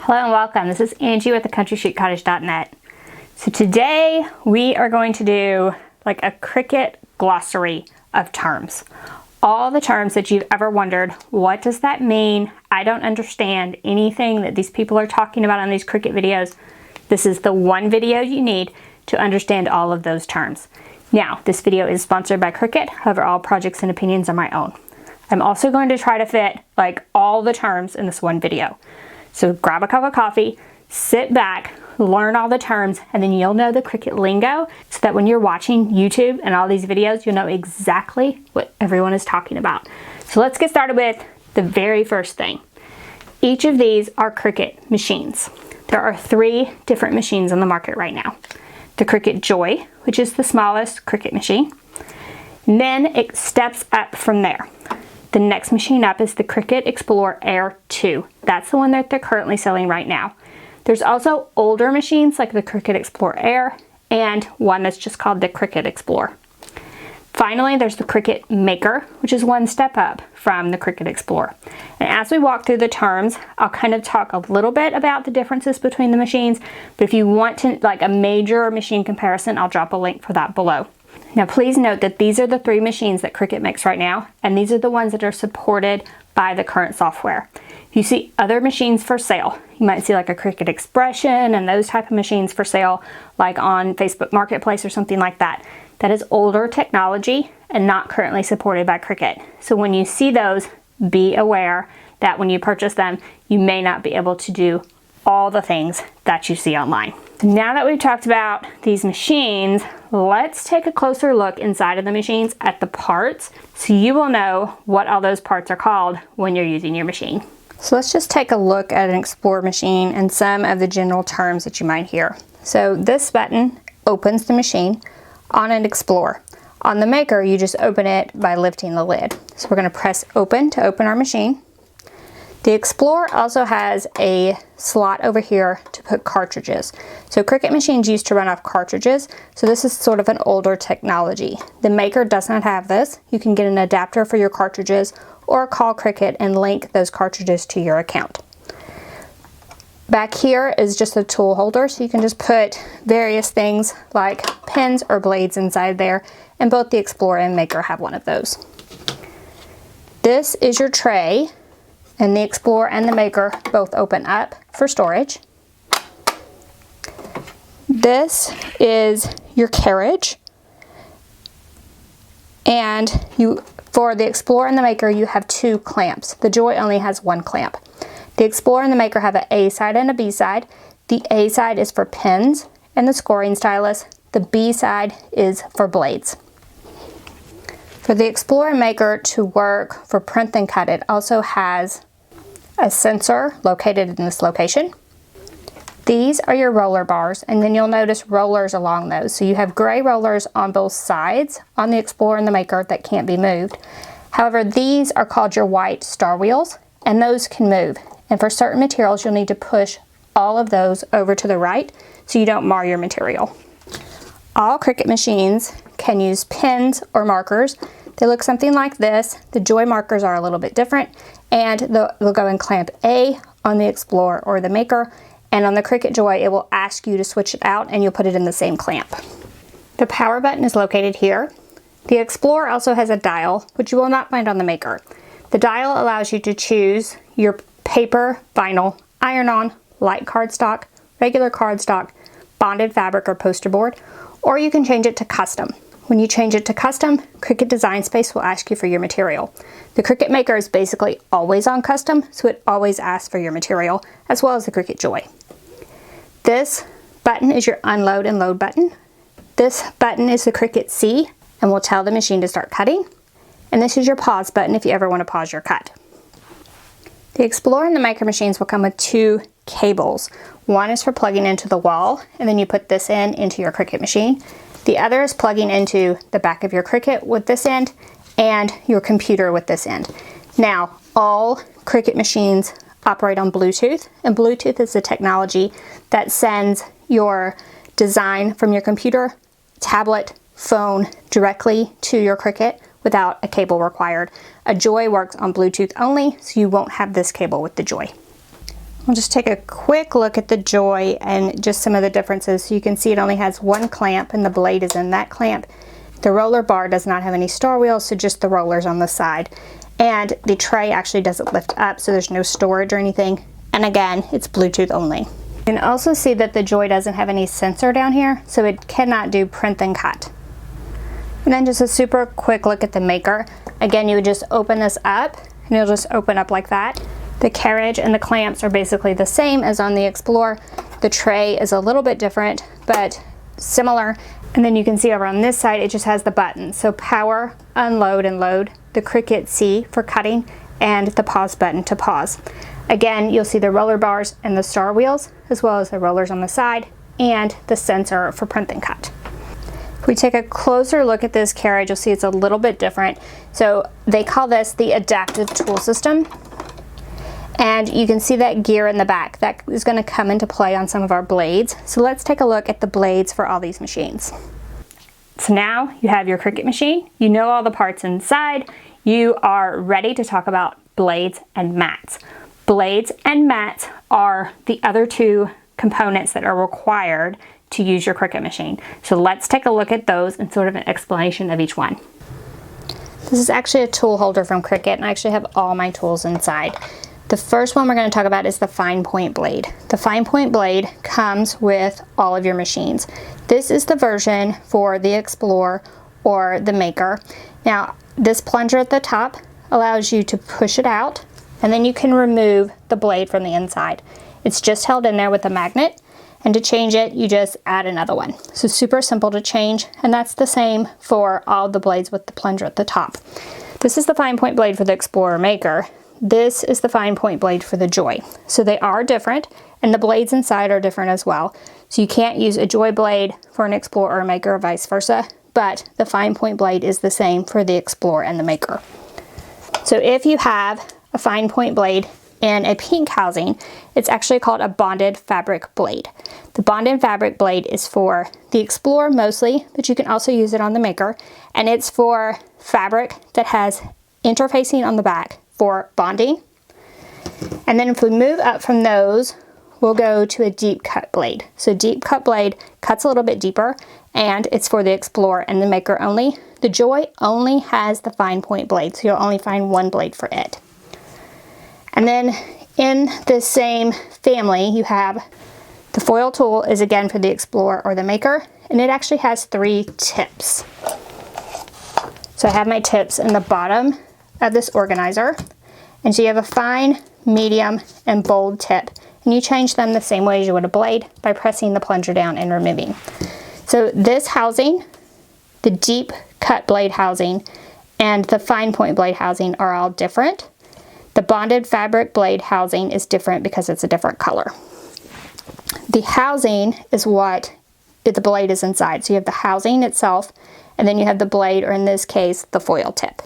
Hello and welcome. This is Angie with thecountryshootcottage.net. So today we are going to do like a Cricut glossary of terms. All the terms that you've ever wondered, what does that mean? I don't understand anything that these people are talking about on these Cricut videos. This is the one video you need to understand all of those terms. Now, this video is sponsored by Cricut, however all projects and opinions are my own. I'm also going to try to fit like all the terms in this one video. So grab a cup of coffee, sit back, learn all the terms, and then you'll know the Cricut lingo so that when you're watching YouTube and all these videos, you'll know exactly what everyone is talking about. So let's get started with the very first thing. Each of these are Cricut machines. There are 3 different machines on the market right now. The Cricut Joy, which is the smallest Cricut machine. And then it steps up from there. The next machine up is the Cricut Explorer Air 2. That's the one that they're currently selling right now. There's also older machines like the Cricut Explorer Air and one that's just called the Cricut Explorer. Finally, there's the Cricut Maker, which is one step up from the Cricut Explorer. And as we walk through the terms, I'll kind of talk a little bit about the differences between the machines, but if you want to like a major machine comparison, I'll drop a link for that below. Now please note that these are the 3 machines that Cricut makes right now, and these are the ones that are supported by the current software. If you see other machines for sale, you might see like a Cricut Expression and those type of machines for sale, like on Facebook Marketplace or something like that. That is older technology and not currently supported by Cricut. So when you see those, be aware that when you purchase them, you may not be able to do all the things that you see online. Now that we've talked about these machines, let's take a closer look inside of the machines at the parts so you will know what all those parts are called when you're using your machine. So let's just take a look at an Explorer machine and some of the general terms that you might hear. So this button opens the machine on an Explorer. On the Maker, you just open it by lifting the lid. So we're going to press open to open our machine. The Explorer also has a slot over here to put cartridges. So Cricut machines used to run off cartridges, so this is sort of an older technology. The Maker does not have this. You can get an adapter for your cartridges or call Cricut and link those cartridges to your account. Back here is just a tool holder, so you can just put various things like pens or blades inside there, and both the Explorer and Maker have one of those. This is your tray. And the Explorer and the Maker both open up for storage. This is your carriage. And for the Explorer and the Maker, you have 2 clamps. The Joy only has 1 clamp. The Explorer and the Maker have an A side and a B side. The A side is for pens and the scoring stylus. The B side is for blades. For the Explorer and Maker to work for print and cut, it also has a sensor located in this location. These are your roller bars, and then you'll notice rollers along those. So you have gray rollers on both sides on the Explorer and the Maker that can't be moved. However, these are called your white star wheels, and those can move. And for certain materials, you'll need to push all of those over to the right so you don't mar your material. All Cricut machines can use pens or markers. They look something like this. The Joy markers are a little bit different, and they'll go in clamp A on the Explorer or the Maker, and on the Cricut Joy it will ask you to switch it out and you'll put it in the same clamp. The power button is located here. The Explorer also has a dial, which you will not find on the Maker. The dial allows you to choose your paper, vinyl, iron-on, light cardstock, regular cardstock, bonded fabric or poster board, or you can change it to custom. When you change it to custom, Cricut Design Space will ask you for your material. The Cricut Maker is basically always on custom, so it always asks for your material, as well as the Cricut Joy. This button is your unload and load button. This button is the Cricut C and will tell the machine to start cutting. And this is your pause button if you ever want to pause your cut. The Explorer and the Maker machines will come with 2 cables. One is for plugging into the wall, and then you put this into your Cricut machine. The other is plugging into the back of your Cricut with this end and your computer with this end. Now, all Cricut machines operate on Bluetooth, and Bluetooth is the technology that sends your design from your computer, tablet, phone directly to your Cricut without a cable required. A Joy works on Bluetooth only, so you won't have this cable with the Joy. We'll just take a quick look at the Joy and just some of the differences. So you can see it only has one clamp and the blade is in that clamp. The roller bar does not have any star wheels, so just the rollers on the side. And the tray actually doesn't lift up, so there's no storage or anything. And again, it's Bluetooth only. You can also see that the Joy doesn't have any sensor down here, so it cannot do print and cut. And then just a super quick look at the Maker. Again, you would just open this up and it'll just open up like that. The carriage and the clamps are basically the same as on the Explorer. The tray is a little bit different, but similar. And then you can see over on this side, it just has the buttons. So power, unload and load, the Cricut C for cutting, and the pause button to pause. Again, you'll see the roller bars and the star wheels, as well as the rollers on the side, and the sensor for print and cut. If we take a closer look at this carriage, you'll see it's a little bit different. So they call this the adaptive tool system. And you can see that gear in the back. That is going to come into play on some of our blades. So let's take a look at the blades for all these machines. So now you have your Cricut machine. You know all the parts inside. You are ready to talk about blades and mats. Blades and mats are the other two components that are required to use your Cricut machine. So let's take a look at those and sort of an explanation of each one. This is actually a tool holder from Cricut, and I actually have all my tools inside. The first one we're going to talk about is the fine point blade. The fine point blade comes with all of your machines. This is the version for the Explorer or the Maker. Now, this plunger at the top allows you to push it out, and then you can remove the blade from the inside. It's just held in there with a magnet, and to change it, you just add another one. So super simple to change, and that's the same for all the blades with the plunger at the top. This is the fine point blade for the Explorer Maker. This is the fine point blade for the Joy. So they are different, and the blades inside are different as well. So you can't use a Joy blade for an Explorer or Maker or vice versa, but the fine point blade is the same for the Explorer and the Maker. So if you have a fine point blade in a pink housing, it's actually called a bonded fabric blade. The bonded fabric blade is for the Explorer mostly, but you can also use it on the Maker, and it's for fabric that has interfacing on the back for bonding. And then if we move up from those, we'll go to a deep cut blade. So deep cut blade cuts a little bit deeper, and it's for the Explorer and the Maker only. The Joy only has the fine point blade, so you'll only find one blade for it. And then in the same family, you have the foil tool is again for the Explorer or the Maker, and it actually has 3 tips. So I have my tips in the bottom of this organizer, and so you have a fine, medium, and bold tip, and you change them the same way as you would a blade by pressing the plunger down and removing. So this housing, the deep cut blade housing, and the fine point blade housing are all different. The bonded fabric blade housing is different because it's a different color. The housing is what the blade is inside. So you have the housing itself, and then you have the blade, or in this case, the foil tip.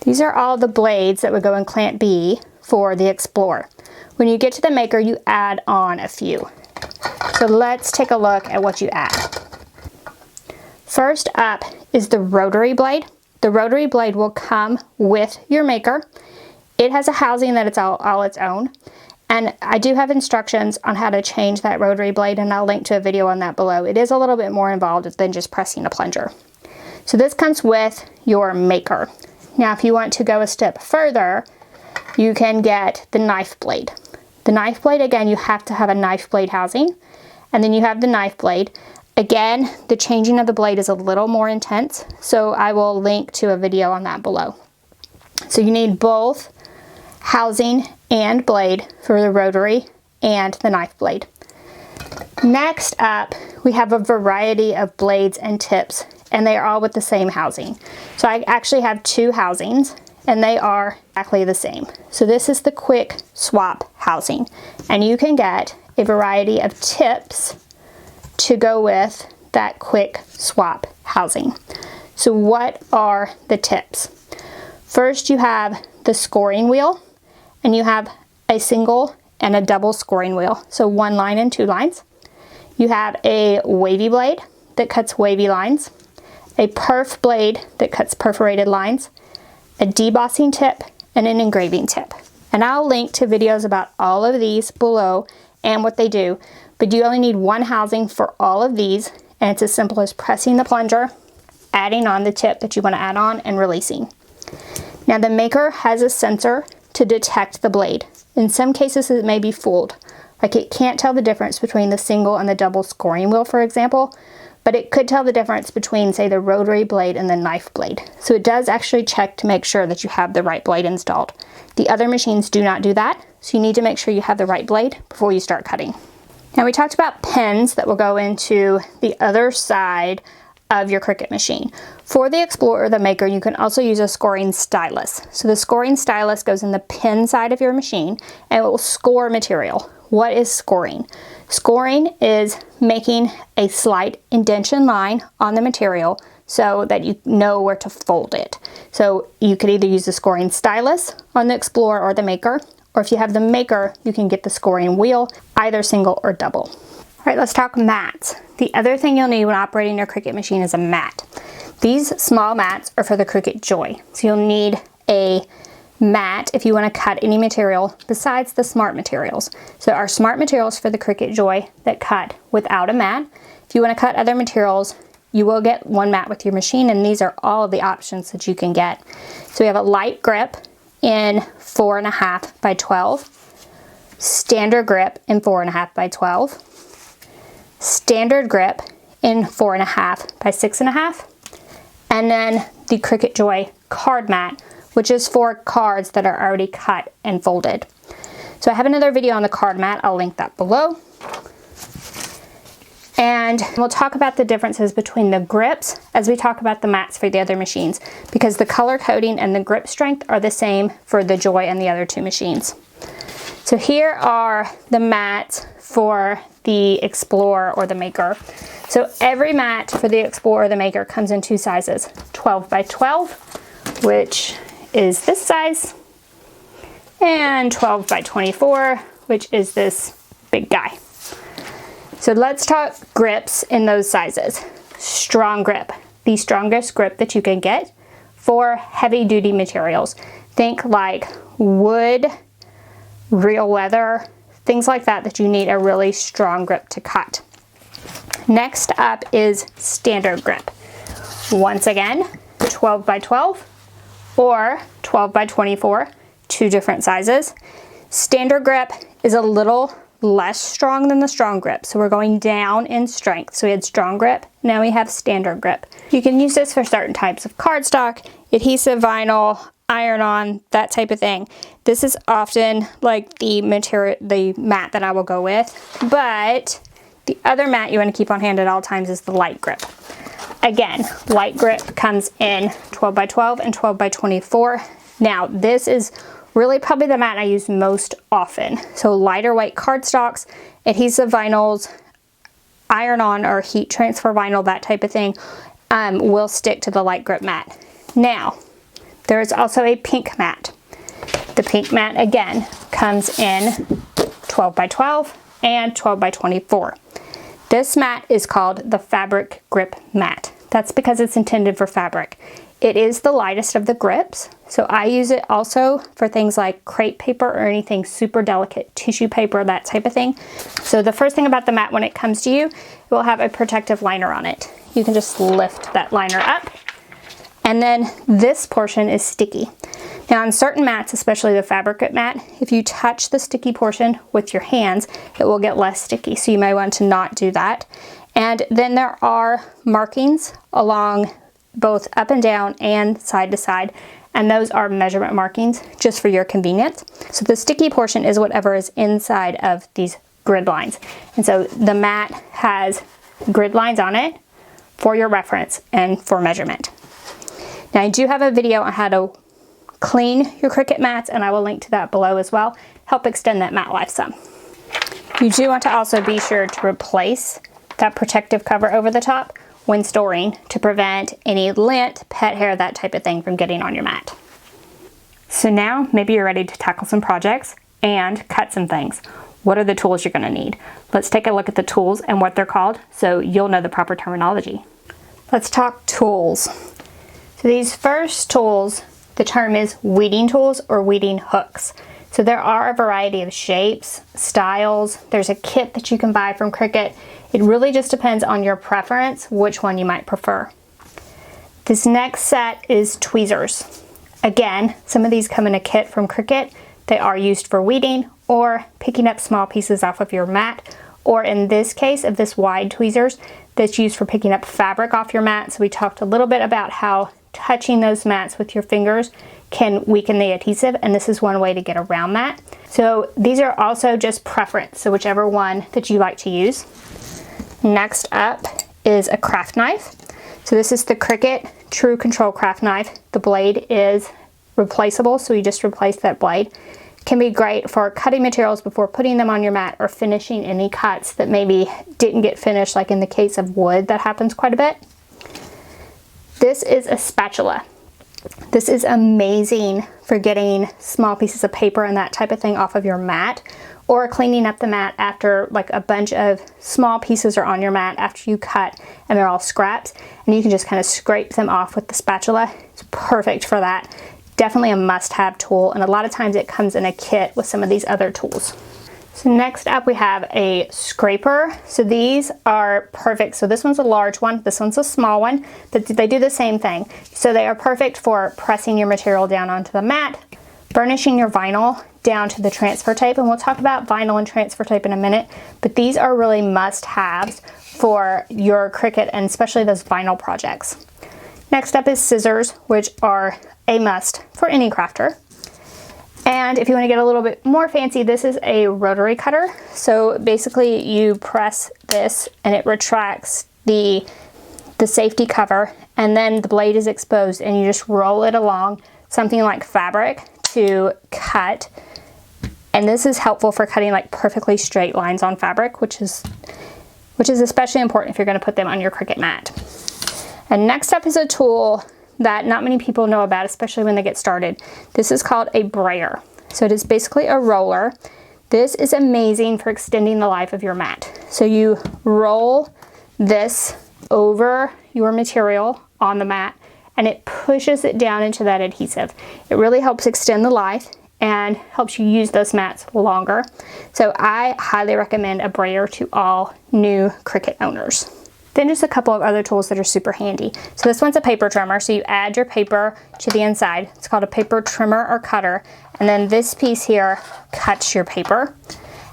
These are all the blades that would go in clamp B for the Explorer. When you get to the Maker, you add on a few. So let's take a look at what you add. First up is the rotary blade. The rotary blade will come with your Maker. It has a housing that it's all its own. And I do have instructions on how to change that rotary blade, and I'll link to a video on that below. It is a little bit more involved than just pressing a plunger. So this comes with your Maker. Now, if you want to go a step further, you can get the knife blade. The knife blade, again, you have to have a knife blade housing, and then you have the knife blade. Again, the changing of the blade is a little more intense, so I will link to a video on that below. So you need both housing and blade for the rotary and the knife blade. Next up, we have a variety of blades and tips, and they are all with the same housing. So I actually have 2 housings, and they are exactly the same. So this is the quick swap housing, and you can get a variety of tips to go with that quick swap housing. So what are the tips? First, you have the scoring wheel, and you have a single and a double scoring wheel. So 1 line and 2 lines. You have a wavy blade that cuts wavy lines, a perf blade that cuts perforated lines, a debossing tip, and an engraving tip. And I'll link to videos about all of these below and what they do. But you only need one housing for all of these, and it's as simple as pressing the plunger, adding on the tip that you want to add on, and releasing. Now the maker has a sensor to detect the blade. In some cases it may be fooled, like it can't tell the difference between the single and the double scoring wheel, for example, but it could tell the difference between, say, the rotary blade and the knife blade. So it does actually check to make sure that you have the right blade installed. The other machines do not do that, so you need to make sure you have the right blade before you start cutting. Now we talked about pins that will go into the other side of your Cricut machine. For the Explorer or the Maker, you can also use a scoring stylus. So the scoring stylus goes in the pin side of your machine and it will score material. What is scoring? Scoring is making a slight indentation line on the material so that you know where to fold it. So you could either use the scoring stylus on the Explorer or the Maker, or if you have the Maker, you can get the scoring wheel, either single or double. All right, let's talk mats. The other thing you'll need when operating your Cricut machine is a mat. These small mats are for the Cricut Joy. So you'll need a mat if you want to cut any material besides the smart materials. So our smart materials for the Cricut Joy that cut without a mat. If you want to cut other materials, you will get one mat with your machine, and these are all of the options that you can get. So we have a light grip in 4.5 by 12, standard grip in 4.5 by 12, standard grip in 4.5 by 6.5, and then the Cricut Joy card mat, which is for cards that are already cut and folded. So I have another video on the card mat, I'll link that below. And we'll talk about the differences between the grips as we talk about the mats for the other machines, because the color coding and the grip strength are the same for the Joy and the other two machines. So here are the mats for the Explorer or the Maker. So every mat for the Explorer or the Maker comes in two sizes, 12 by 12, which is this size, and 12 by 24, which is this big guy. So let's talk grips in those sizes. Strong grip, the strongest grip that you can get for heavy duty materials. Think like wood, real leather, things like that that you need a really strong grip to cut. Next up is standard grip. Once again, 12 by 12 or 12 by 24, two different sizes. Standard grip is a little less strong than the strong grip, so we're going down in strength. So we had strong grip, now we have standard grip. You can use this for certain types of cardstock, adhesive vinyl, iron-on, that type of thing. This is often like the material, the mat that I will go with, but the other mat you want to keep on hand at all times is the light grip. Again, light grip comes in 12 by 12 and 12 by 24. Now this is really probably the mat I use most often. So lighter weight cardstocks, adhesive vinyls, iron-on or heat transfer vinyl, that type of thing, will stick to the light grip mat. Now, there is also a pink mat. The pink mat, again, comes in 12 by 12 and 12 by 24. This mat is called the fabric grip mat. That's because it's intended for fabric. It is the lightest of the grips, so I use it also for things like crepe paper or anything super delicate, tissue paper, that type of thing. So the first thing about the mat when it comes to you, it will have a protective liner on it. You can just lift that liner up, and then this portion is sticky. Now on certain mats, especially the fabric grip mat, if you touch the sticky portion with your hands, it will get less sticky, so you may want to not do that. And then there are markings along both up and down and side to side, and those are measurement markings just for your convenience. So the sticky portion is whatever is inside of these grid lines, and so the mat has grid lines on it for your reference and for measurement. Now I do have a video on how to clean your Cricut mats, and I will link to that below as well, help extend that mat life some. You do want to also be sure to replace that protective cover over the top when storing to prevent any lint, pet hair, that type of thing from getting on your mat. So now maybe you're ready to tackle some projects and cut some things. What are the tools you're going to need? Let's take a look at the tools and what they're called so you'll know the proper terminology. Let's talk tools. So these first tools, the term is weeding tools or weeding hooks. So there are a variety of shapes, styles. There's a kit that you can buy from Cricut. It really just depends on your preference, which one you might prefer. This next set is tweezers. Again, some of these come in a kit from Cricut. They are used for weeding or picking up small pieces off of your mat, or in this case of this wide tweezers, that's used for picking up fabric off your mat. So we talked a little bit about how touching those mats with your fingers can weaken the adhesive, and this is one way to get around that. So these are also just preference, so whichever one that you like to use. Next up is a craft knife. So this is the Cricut True Control craft knife. The blade is replaceable, so you just replace that blade. Can be great for cutting materials before putting them on your mat or finishing any cuts that maybe didn't get finished, like in the case of wood, that happens quite a bit. This is a spatula. This is amazing for getting small pieces of paper and that type of thing off of your mat, or cleaning up the mat after like a bunch of small pieces are on your mat after you cut and they're all scraps, and you can just kind of scrape them off with the spatula. It's perfect for that. Definitely a must-have tool, and a lot of times it comes in a kit with some of these other tools. So next up we have a scraper. So these are perfect. So this one's a large one, this one's a small one, but they do the same thing. So they are perfect for pressing your material down onto the mat, burnishing your vinyl down to the transfer tape, and we'll talk about vinyl and transfer tape in a minute, but these are really must-haves for your Cricut and especially those vinyl projects. Next up is scissors, which are a must for any crafter. And if you want to get a little bit more fancy, this is a rotary cutter. So basically you press this and it retracts the safety cover, and then the blade is exposed and you just roll it along something like fabric to cut. And this is helpful for cutting like perfectly straight lines on fabric, which is especially important if you're going to put them on your Cricut mat. And next up is a tool that not many people know about, especially when they get started. This is called a brayer. So it is basically a roller. This is amazing for extending the life of your mat. So you roll this over your material on the mat and it pushes it down into that adhesive. It really helps extend the life and helps you use those mats longer. So I highly recommend a brayer to all new Cricut owners. Then just a couple of other tools that are super handy. So this one's a paper trimmer. So you add your paper to the inside. It's called a paper trimmer or cutter. And then this piece here cuts your paper.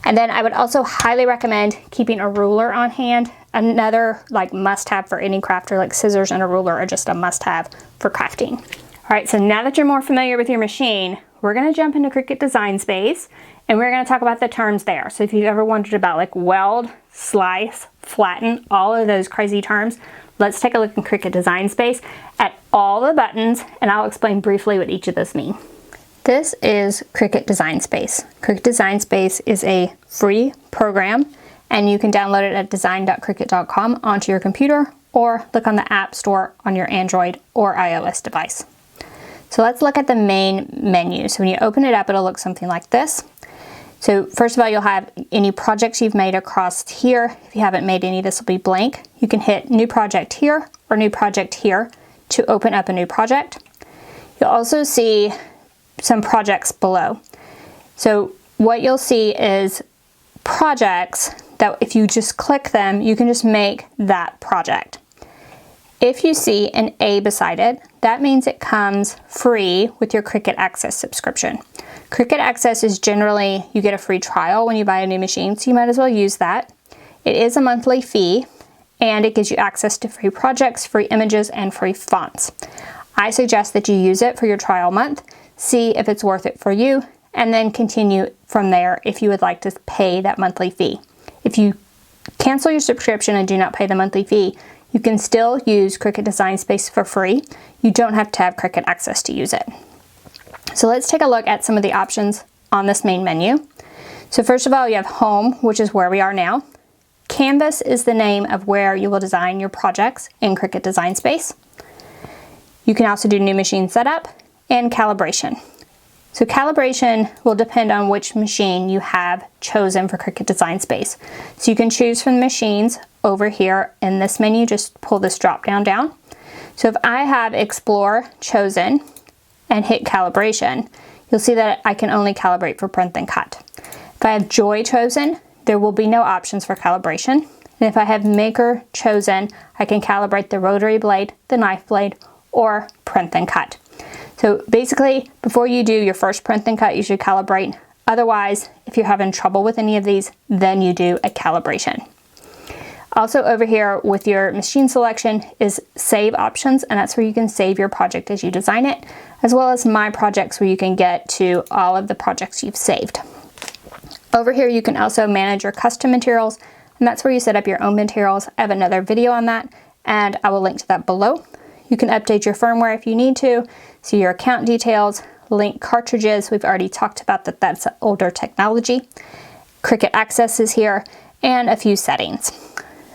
And then I would also highly recommend keeping a ruler on hand. Another like must-have for any crafter, like scissors and a ruler are just a must-have for crafting. All right, so now that you're more familiar with your machine, we're gonna jump into Cricut Design Space and we're gonna talk about the terms there. So if you've ever wondered about like weld, slice, flatten, all of those crazy terms, let's take a look in Cricut Design Space at all the buttons, and I'll explain briefly what each of those mean. This is Cricut Design Space. Cricut Design Space is a free program, and you can download it at design.cricut.com onto your computer, or look on the App Store on your Android or iOS device. So let's look at the main menu. So when you open it up, it'll look something like this. So first of all, you'll have any projects you've made across here. If you haven't made any, this will be blank. You can hit New Project here or New Project here to open up a new project. You'll also see some projects below. So what you'll see is projects that if you just click them, you can just make that project. If you see an A beside it, that means it comes free with your Cricut Access subscription. Cricut Access is generally, you get a free trial when you buy a new machine, so you might as well use that. It is a monthly fee, and it gives you access to free projects, free images, and free fonts. I suggest that you use it for your trial month, see if it's worth it for you, and then continue from there if you would like to pay that monthly fee. If you cancel your subscription and do not pay the monthly fee, you can still use Cricut Design Space for free. You don't have to have Cricut Access to use it. So let's take a look at some of the options on this main menu. So first of all, you have Home, which is where we are now. Canvas is the name of where you will design your projects in Cricut Design Space. You can also do New Machine Setup and Calibration. So calibration will depend on which machine you have chosen for Cricut Design Space. So you can choose from the machines over here in this menu, just pull this drop down. So if I have Explore chosen and hit Calibration, you'll see that I can only calibrate for print and cut. If I have Joy chosen, there will be no options for calibration. And if I have Maker chosen, I can calibrate the rotary blade, the knife blade, or print and cut. So basically, before you do your first print and cut, you should calibrate. Otherwise, if you're having trouble with any of these, then you do a calibration. Also over here with your machine selection is save options, and that's where you can save your project as you design it, as well as my projects where you can get to all of the projects you've saved. Over here you can also manage your custom materials, and that's where you set up your own materials. I have another video on that, and I will link to that below. You can update your firmware if you need to, see your account details, link cartridges. We've already talked about that, that's older technology. Cricut Access is here, and a few settings.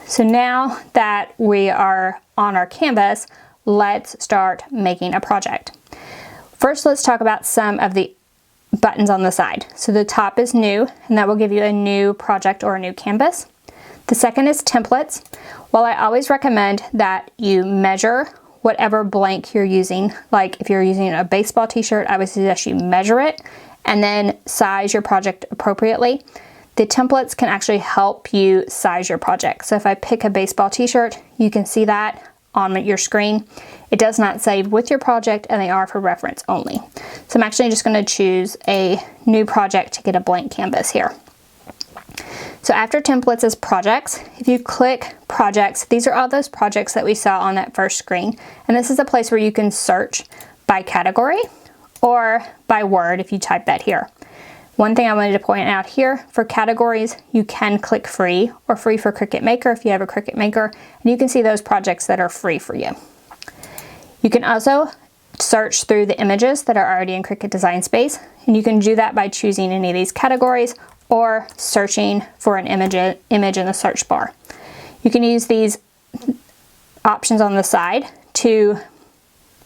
So now that we are on our canvas, let's start making a project. First, let's talk about some of the buttons on the side. So the top is new, and that will give you a new project or a new canvas. The second is templates. While I always recommend that you measure whatever blank you're using, like if you're using a baseball t-shirt, I would suggest you measure it and then size your project appropriately. The templates can actually help you size your project. So if I pick a baseball t-shirt, you can see that on your screen. It does not save with your project, and they are for reference only. So I'm actually just going to choose a new project to get a blank canvas here. So after templates is projects. If you click projects, these are all those projects that we saw on that first screen. And this is a place where you can search by category or by word if you type that here. One thing I wanted to point out here, for categories, you can click free or free for Cricut Maker if you have a Cricut Maker, and you can see those projects that are free for you. You can also search through the images that are already in Cricut Design Space, and you can do that by choosing any of these categories or searching for an image in the search bar. You can use these options on the side to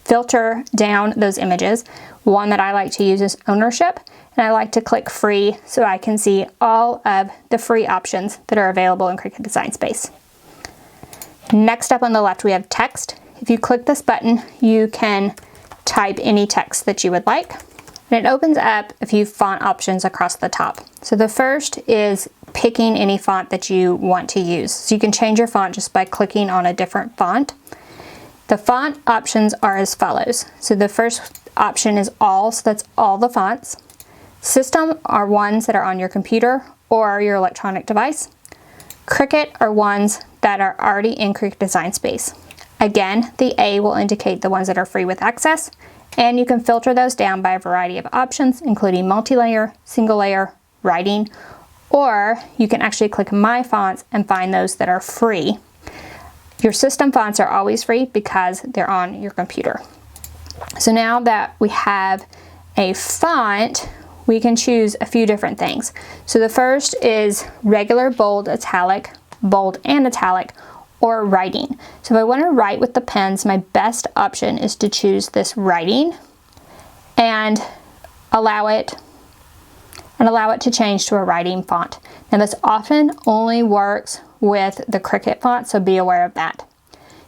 filter down those images. One that I like to use is ownership, and I like to click free so I can see all of the free options that are available in Cricut Design Space. Next up on the left we have text. If you click this button, you can type any text that you would like, and it opens up a few font options across the top. So the first is picking any font that you want to use. So you can change your font just by clicking on a different font. The font options are as follows. So the first option is all, so that's all the fonts. System are ones that are on your computer or your electronic device. Cricut are ones that are already in Cricut Design Space. Again, the A will indicate the ones that are free with access, and you can filter those down by a variety of options, including multi-layer, single layer, writing, or you can actually click My Fonts and find those that are free. Your system fonts are always free because they're on your computer. So now that we have a font, we can choose a few different things. So the first is regular, bold, and italic, or writing. So if I want to write with the pens, my best option is to choose this writing and allow it to change to a writing font. Now this often only works with the Cricut font, so be aware of that.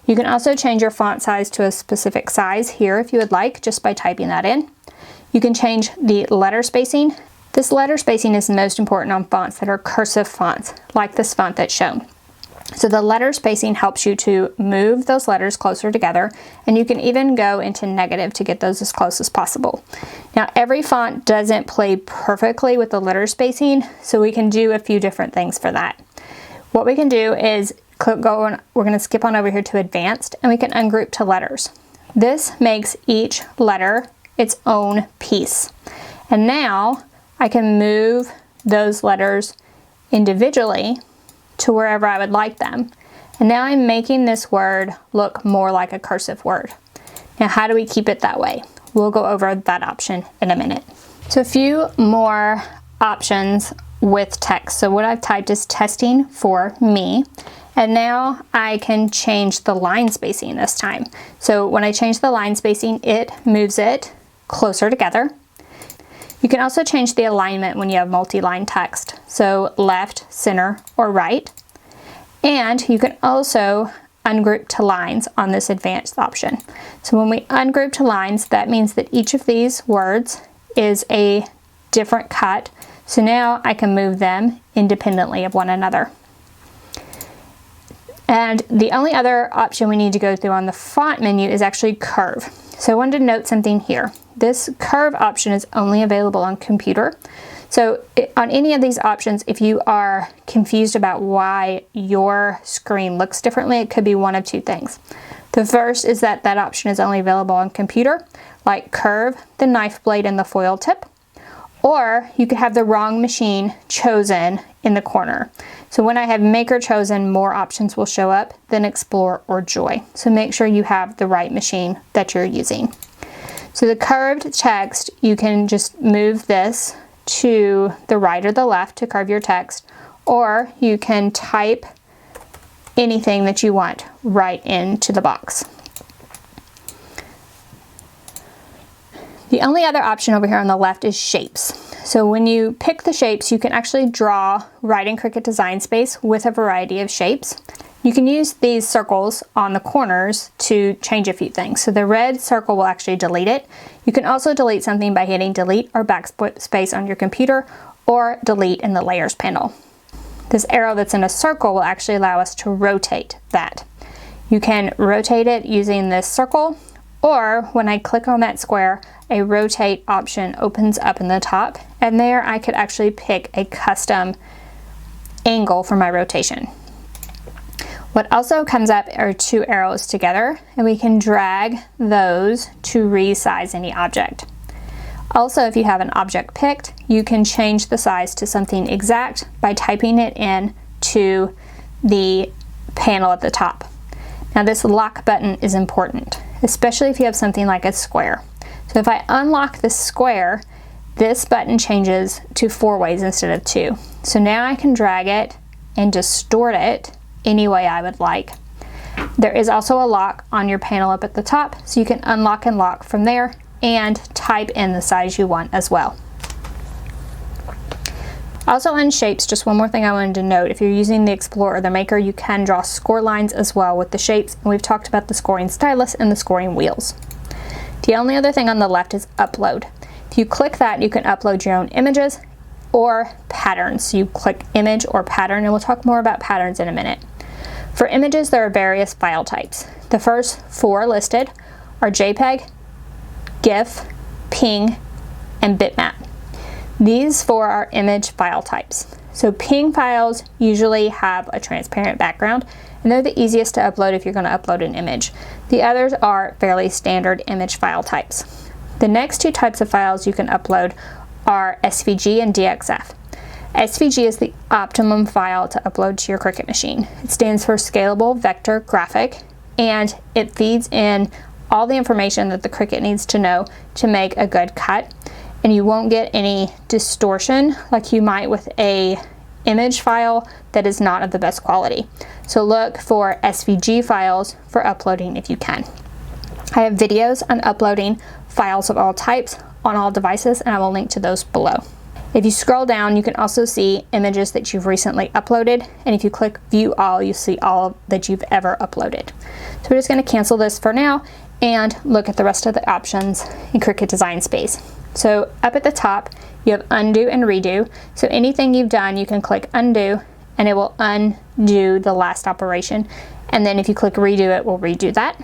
You can also change your font size to a specific size here if you would like, just by typing that in. You can change the letter spacing. This letter spacing is most important on fonts that are cursive fonts, like this font that's shown. So the letter spacing helps you to move those letters closer together, and you can even go into negative to get those as close as possible. Now every font doesn't play perfectly with the letter spacing, so we can do a few different things for that. What we can do is we're going to skip on over here to advanced, and we can ungroup to letters. This makes each letter its own piece. And now I can move those letters individually to wherever I would like them. And now I'm making this word look more like a cursive word. Now how do we keep it that way? We'll go over that option in a minute. So a few more options with text. So what I've typed is testing for me. And now I can change the line spacing this time. So when I change the line spacing, it moves it closer together. You can also change the alignment when you have multi-line text. So left, center, or right. And you can also ungroup to lines on this advanced option. So when we ungroup to lines, that means that each of these words is a different cut. So now I can move them independently of one another. And the only other option we need to go through on the font menu is actually curve. So I wanted to note something here. This curve option is only available on computer. So on any of these options, if you are confused about why your screen looks differently, it could be one of two things. The first is that that option is only available on computer, like curve, the knife blade, and the foil tip. Or you could have the wrong machine chosen in the corner. So when I have Maker chosen, more options will show up than Explore or Joy. So make sure you have the right machine that you're using. So the curved text, you can just move this to the right or the left to curve your text, or you can type anything that you want right into the box. The only other option over here on the left is shapes. So when you pick the shapes, you can actually draw right in Cricut Design Space with a variety of shapes. You can use these circles on the corners to change a few things. So the red circle will actually delete it. You can also delete something by hitting delete or backspace on your computer, or delete in the layers panel. This arrow that's in a circle will actually allow us to rotate that. You can rotate it using this circle, or when I click on that square, a rotate option opens up in the top, and there I could actually pick a custom angle for my rotation. What also comes up are two arrows together, and we can drag those to resize any object. Also, if you have an object picked, you can change the size to something exact by typing it in to the panel at the top. Now this lock button is important, especially if you have something like a square. So if I unlock the square, this button changes to 4 ways instead of 2. So now I can drag it and distort it any way I would like. There is also a lock on your panel up at the top, so you can unlock and lock from there and type in the size you want as well. Also on shapes, just one more thing I wanted to note, if you're using the Explorer or the Maker, you can draw score lines as well with the shapes, and we've talked about the scoring stylus and the scoring wheels. The only other thing on the left is upload. If you click that, you can upload your own images or patterns. So you click image or pattern, and we'll talk more about patterns in a minute. For images, there are various file types. The first 4 listed are JPEG, GIF, PNG, and bitmap. These 4 are image file types. So PNG files usually have a transparent background, and they're the easiest to upload if you're going to upload an image. The others are fairly standard image file types. The next 2 types of files you can upload are SVG and DXF. SVG is the optimum file to upload to your Cricut machine. It stands for Scalable Vector Graphic, and it feeds in all the information that the Cricut needs to know to make a good cut, and you won't get any distortion like you might with a image file that is not of the best quality. So look for SVG files for uploading if you can. I have videos on uploading files of all types on all devices, and I will link to those below. If you scroll down, you can also see images that you've recently uploaded, and if you click View All, you see all that you've ever uploaded. So we're just going to cancel this for now and look at the rest of the options in Cricut Design Space. So up at the top, you have Undo and Redo. So anything you've done, you can click Undo, and it will undo the last operation. And then if you click Redo, it will redo that.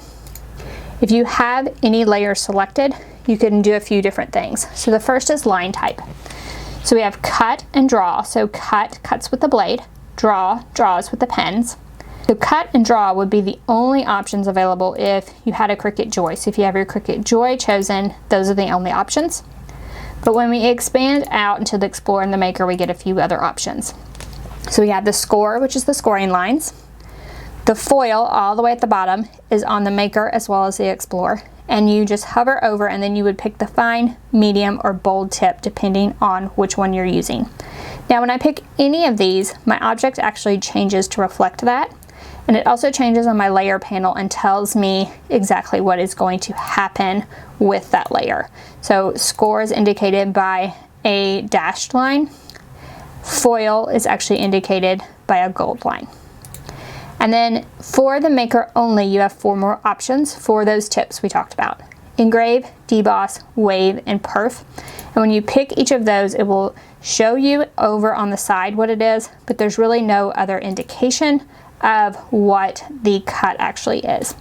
If you have any layers selected, you can do a few different things. So the first is line type. So we have cut and draw. So cut, cuts with the blade. Draw, draws with the pens. So cut and draw would be the only options available if you had a Cricut Joy. So if you have your Cricut Joy chosen, those are the only options. But when we expand out into the Explorer and the Maker, we get a few other options. So we have the score, which is the scoring lines. The foil, all the way at the bottom, is on the Maker as well as the Explorer. And you just hover over, and then you would pick the fine, medium, or bold tip depending on which one you're using. Now when I pick any of these, my object actually changes to reflect that. And it also changes on my layer panel and tells me exactly what is going to happen with that layer. So score is indicated by a dashed line. Foil is actually indicated by a gold line. And then for the Maker only, you have 4 more options for those tips we talked about. engrave, deboss, wave, and perf. And when you pick each of those, it will show you over on the side what it is, but there's really no other indication of what the cut actually is.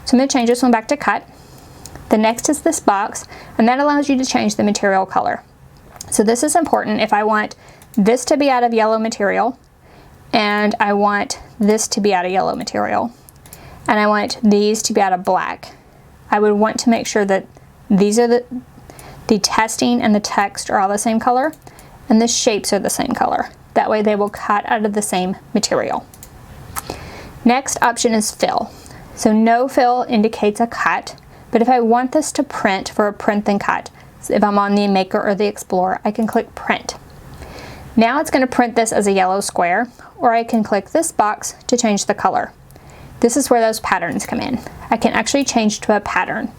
So I'm going to change this one back to cut. The next is this box, and that allows you to change the material color. So this is important if I want this to be out of yellow material, and I want this to be out of yellow material, and I want these to be out of black. I would want to make sure that these are the testing and the text are all the same color, and the shapes are the same color. That way they will cut out of the same material. Next option is fill. So no fill indicates a cut, but if I want this to print for a print then cut, so if I'm on the Maker or the Explorer, I can click print. Now it's going to print this as a yellow square, or I can click this box to change the color. This is where those patterns come in. I can actually change to a pattern.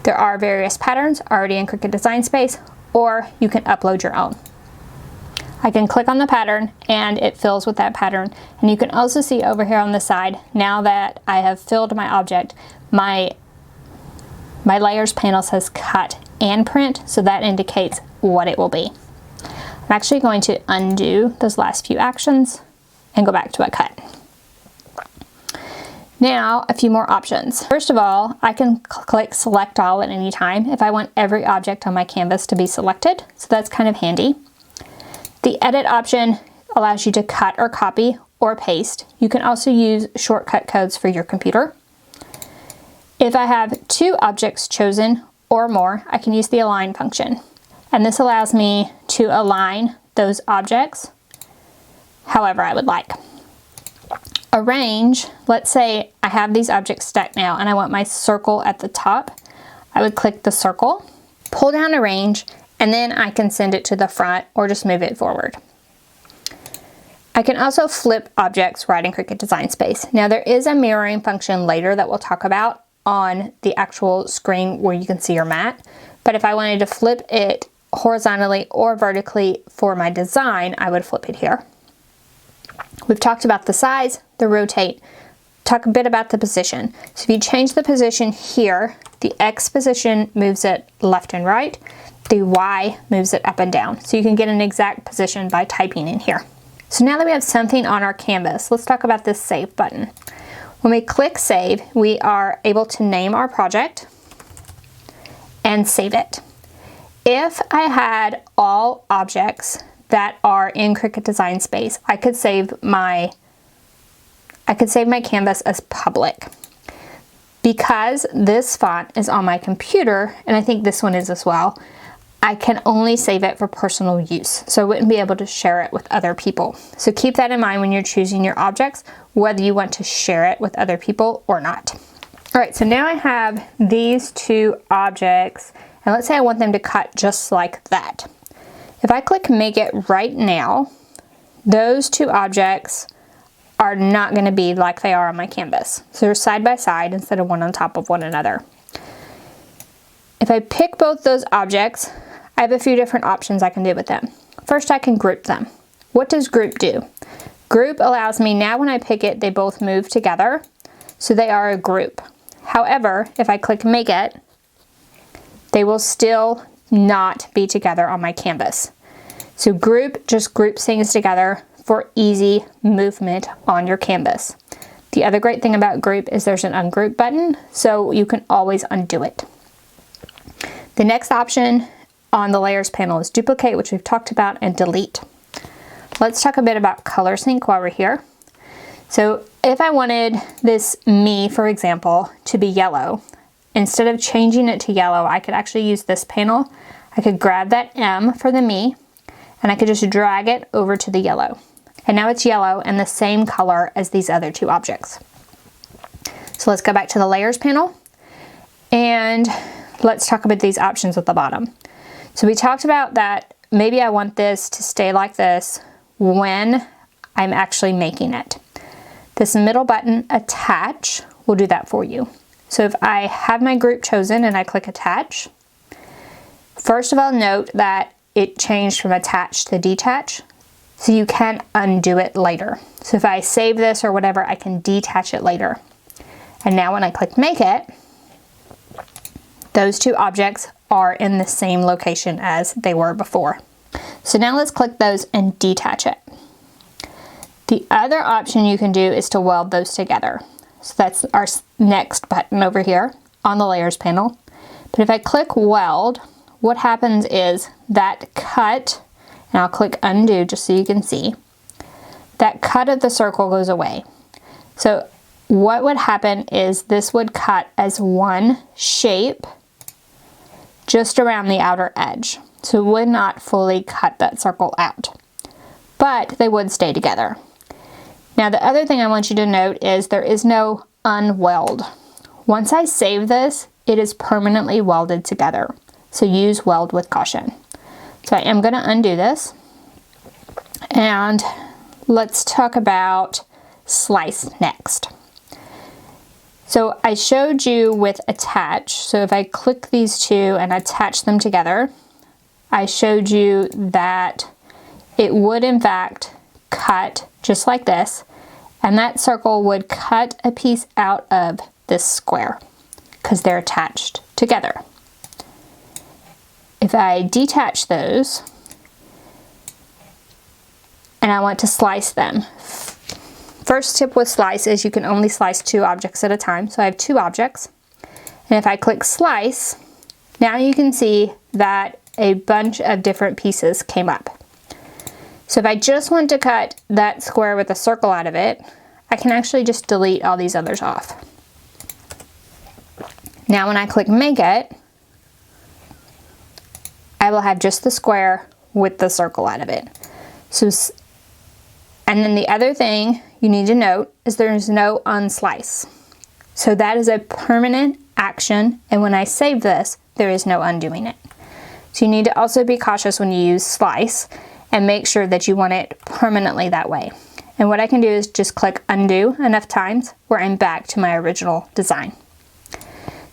There are various patterns already in Cricut Design Space, or you can upload your own. I can click on the pattern and it fills with that pattern. And you can also see over here on the side, now that I have filled my object, my layers panel says cut and print, so that indicates what it will be. I'm actually going to undo those last few actions and go back to a cut. Now, a few more options. First of all, I can click select all at any time if I want every object on my canvas to be selected, so that's kind of handy. The edit option allows you to cut or copy or paste. You can also use shortcut codes for your computer. If I have 2 objects chosen or more, I can use the align function. And this allows me to align those objects however I would like. Arrange, let's say I have these objects stuck now and I want my circle at the top. I would click the circle, pull down arrange, and then I can send it to the front or just move it forward. I can also flip objects right in Cricut Design Space. Now there is a mirroring function later that we'll talk about on the actual screen where you can see your mat. But if I wanted to flip it horizontally or vertically for my design, I would flip it here. We've talked about the size, the rotate, talk a bit about the position. So if you change the position here, the X position moves it left and right, the Y moves it up and down. So you can get an exact position by typing in here. So now that we have something on our canvas, let's talk about this save button. When we click save, we are able to name our project and save it. If I had all objects that are in Cricut Design Space, I could save my canvas as public. Because this font is on my computer, and I think this one is as well, I can only save it for personal use. So I wouldn't be able to share it with other people. So keep that in mind when you're choosing your objects, whether you want to share it with other people or not. All right, so now I have these 2 objects, and let's say I want them to cut just like that. If I click make it right now, those 2 objects are not going to be like they are on my canvas. So they're side by side instead of one on top of one another. If I pick both those objects, I have a few different options I can do with them. First, I can group them. What does group do? Group allows me, now when I pick it, they both move together, so they are a group. However, if I click make it, they will still not be together on my canvas. So group just groups things together for easy movement on your canvas. The other great thing about group is there's an ungroup button, so you can always undo it. The next option on the layers panel is duplicate, which we've talked about, and delete. Let's talk a bit about color sync while we're here. So if I wanted this me, for example, to be yellow, instead of changing it to yellow, I could actually use this panel. I could grab that M for the me, and I could just drag it over to the yellow. And now it's yellow and the same color as these other 2 objects. So let's go back to the layers panel, and let's talk about these options at the bottom. So we talked about that maybe I want this to stay like this when I'm actually making it. This middle button, attach, will do that for you. So if I have my group chosen and I click attach, first of all, note that it changed from attach to detach, so you can undo it later. So if I save this or whatever, I can detach it later. And now when I click make it, those two objects are in the same location as they were before. So now let's click those and detach it. The other option you can do is to weld those together. So that's our next button over here on the layers panel. But if I click weld, what happens is that cut, and I'll click undo just so you can see, that cut of the circle goes away. So what would happen is this would cut as one shape just around the outer edge. So it would not fully cut that circle out, but they would stay together. Now the other thing I want you to note is there is no unweld. Once I save this, it is permanently welded together. So use weld with caution. So I am going to undo this. And let's talk about slice next. So I showed you with attach. So if I click these two and attach them together, I showed you that it would in fact cut just like this, and that circle would cut a piece out of this square because they're attached together. If I detach those and I want to slice them, first tip with slice is you can only slice 2 objects at a time. So I have 2 objects, and if I click slice, now you can see that a bunch of different pieces came up. So if I just want to cut that square with a circle out of it, I can actually just delete all these others off. Now when I click make it, I will have just the square with the circle out of it. And then the other thing you need to note is there is no unslice. So that is a permanent action, and when I save this, there is no undoing it. So you need to also be cautious when you use slice and make sure that you want it permanently that way. And what I can do is just click undo enough times where I'm back to my original design.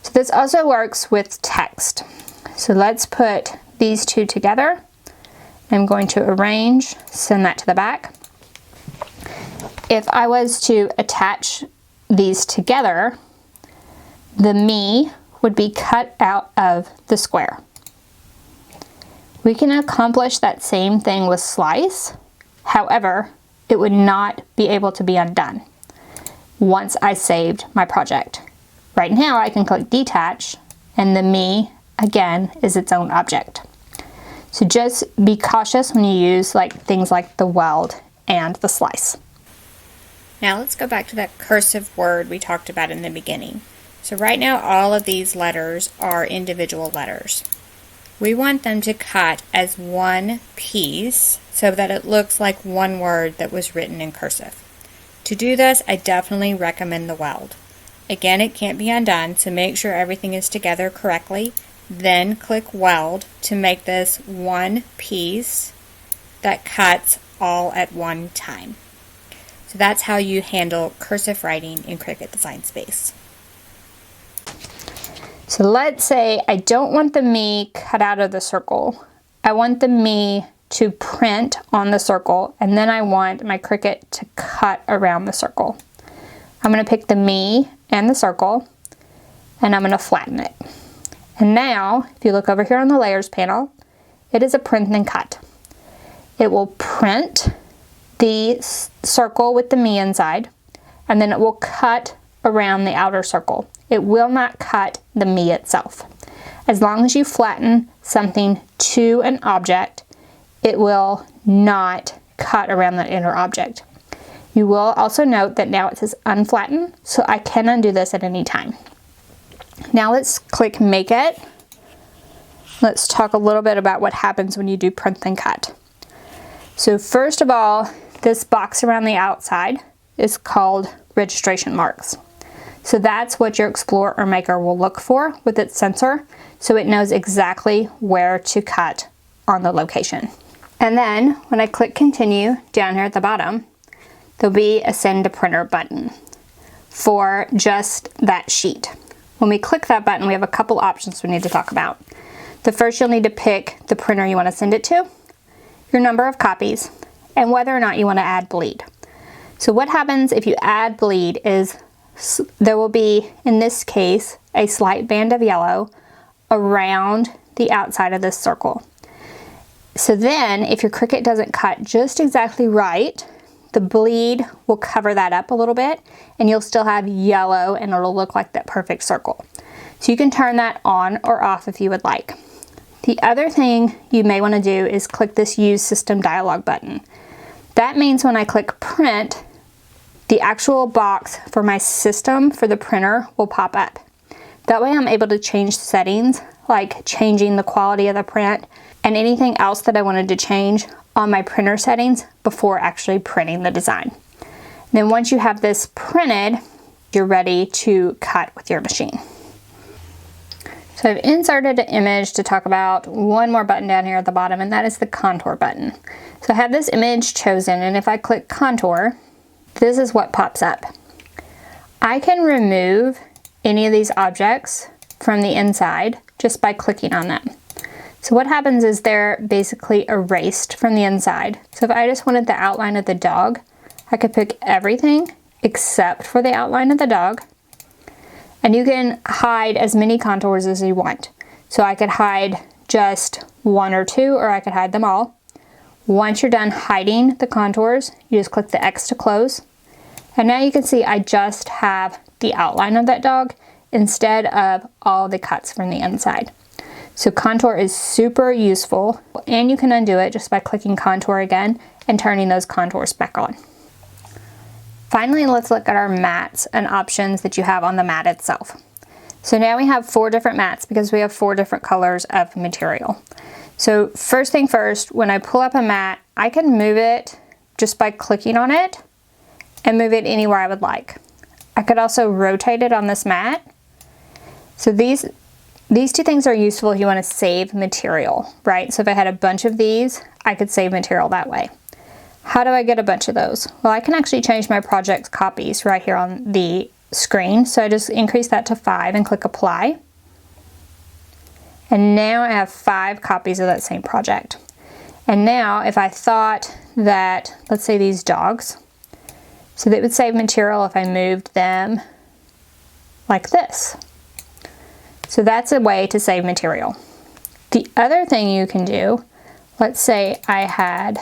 So this also works with text. So let's put these two together. I'm going to arrange, send that to the back. If I was to attach these together, the me would be cut out of the square. We can accomplish that same thing with slice. However, it would not be able to be undone once I saved my project. Right now I can click detach, and the me again is its own object. So just be cautious when you use things like the weld and the slice. Now let's go back to that cursive word we talked about in the beginning. So right now all of these letters are individual letters. We want them to cut as one piece so that it looks like one word that was written in cursive. To do this, I definitely recommend the weld. Again, it can't be undone, so make sure everything is together correctly. Then click weld to make this one piece that cuts all at one time. So that's how you handle cursive writing in Cricut Design Space. So let's say I don't want the me cut out of the circle. I want the me to print on the circle, and then I want my Cricut to cut around the circle. I'm going to pick the me and the circle, and I'm going to flatten it. And now, if you look over here on the layers panel, it is a print and cut. It will print the circle with the me inside, and then it will cut around the outer circle. It will not cut the me itself. As long as you flatten something to an object, it will not cut around the inner object. You will also note that now it says unflatten, so I can undo this at any time. Now let's click make it. Let's talk a little bit about what happens when you do print and cut. So first of all, this box around the outside is called registration marks. So that's what your Explorer or Maker will look for with its sensor, so it knows exactly where to cut on the location. And then when I click continue down here at the bottom, there'll be a send to printer button for just that sheet. When we click that button, we have a couple options we need to talk about. The first, you'll need to pick the printer you want to send it to, your number of copies, and whether or not you want to add bleed. So what happens if you add bleed is there will be, in this case, a slight band of yellow around the outside of this circle. So then if your Cricut doesn't cut just exactly right, the bleed will cover that up a little bit and you'll still have yellow and it'll look like that perfect circle. So you can turn that on or off if you would like. The other thing you may want to do is click this Use System dialog button. That means when I click Print, the actual box for my system for the printer will pop up. That way I'm able to change settings, like changing the quality of the print and anything else that I wanted to change on my printer settings before actually printing the design. And then once you have this printed, you're ready to cut with your machine. So I've inserted an image to talk about one more button down here at the bottom, and that is the contour button. So I have this image chosen, and if I click contour, this is what pops up. I can remove any of these objects from the inside just by clicking on them. So what happens is they're basically erased from the inside. So if I just wanted the outline of the dog, I could pick everything except for the outline of the dog. And you can hide as many contours as you want. So I could hide just one or two, or I could hide them all. Once you're done hiding the contours, you just click the X to close. And now you can see I just have the outline of that dog instead of all the cuts from the inside. So contour is super useful, and you can undo it just by clicking contour again and turning those contours back on. Finally, let's look at our mats and options that you have on the mat itself. So now we have 4 different mats because we have 4 different colors of material. So first thing first, when I pull up a mat, I can move it just by clicking on it and move it anywhere I would like. I could also rotate it on this mat. So these 2 things are useful if you want to save material, right? So if I had a bunch of these, I could save material that way. How do I get a bunch of those? Well, I can actually change my project copies right here on the screen. So I just increase that to 5 and click apply. And now I have 5 copies of that same project. And now if I thought that, let's say these dogs, so they would save material if I moved them like this. So that's a way to save material. The other thing you can do, let's say I had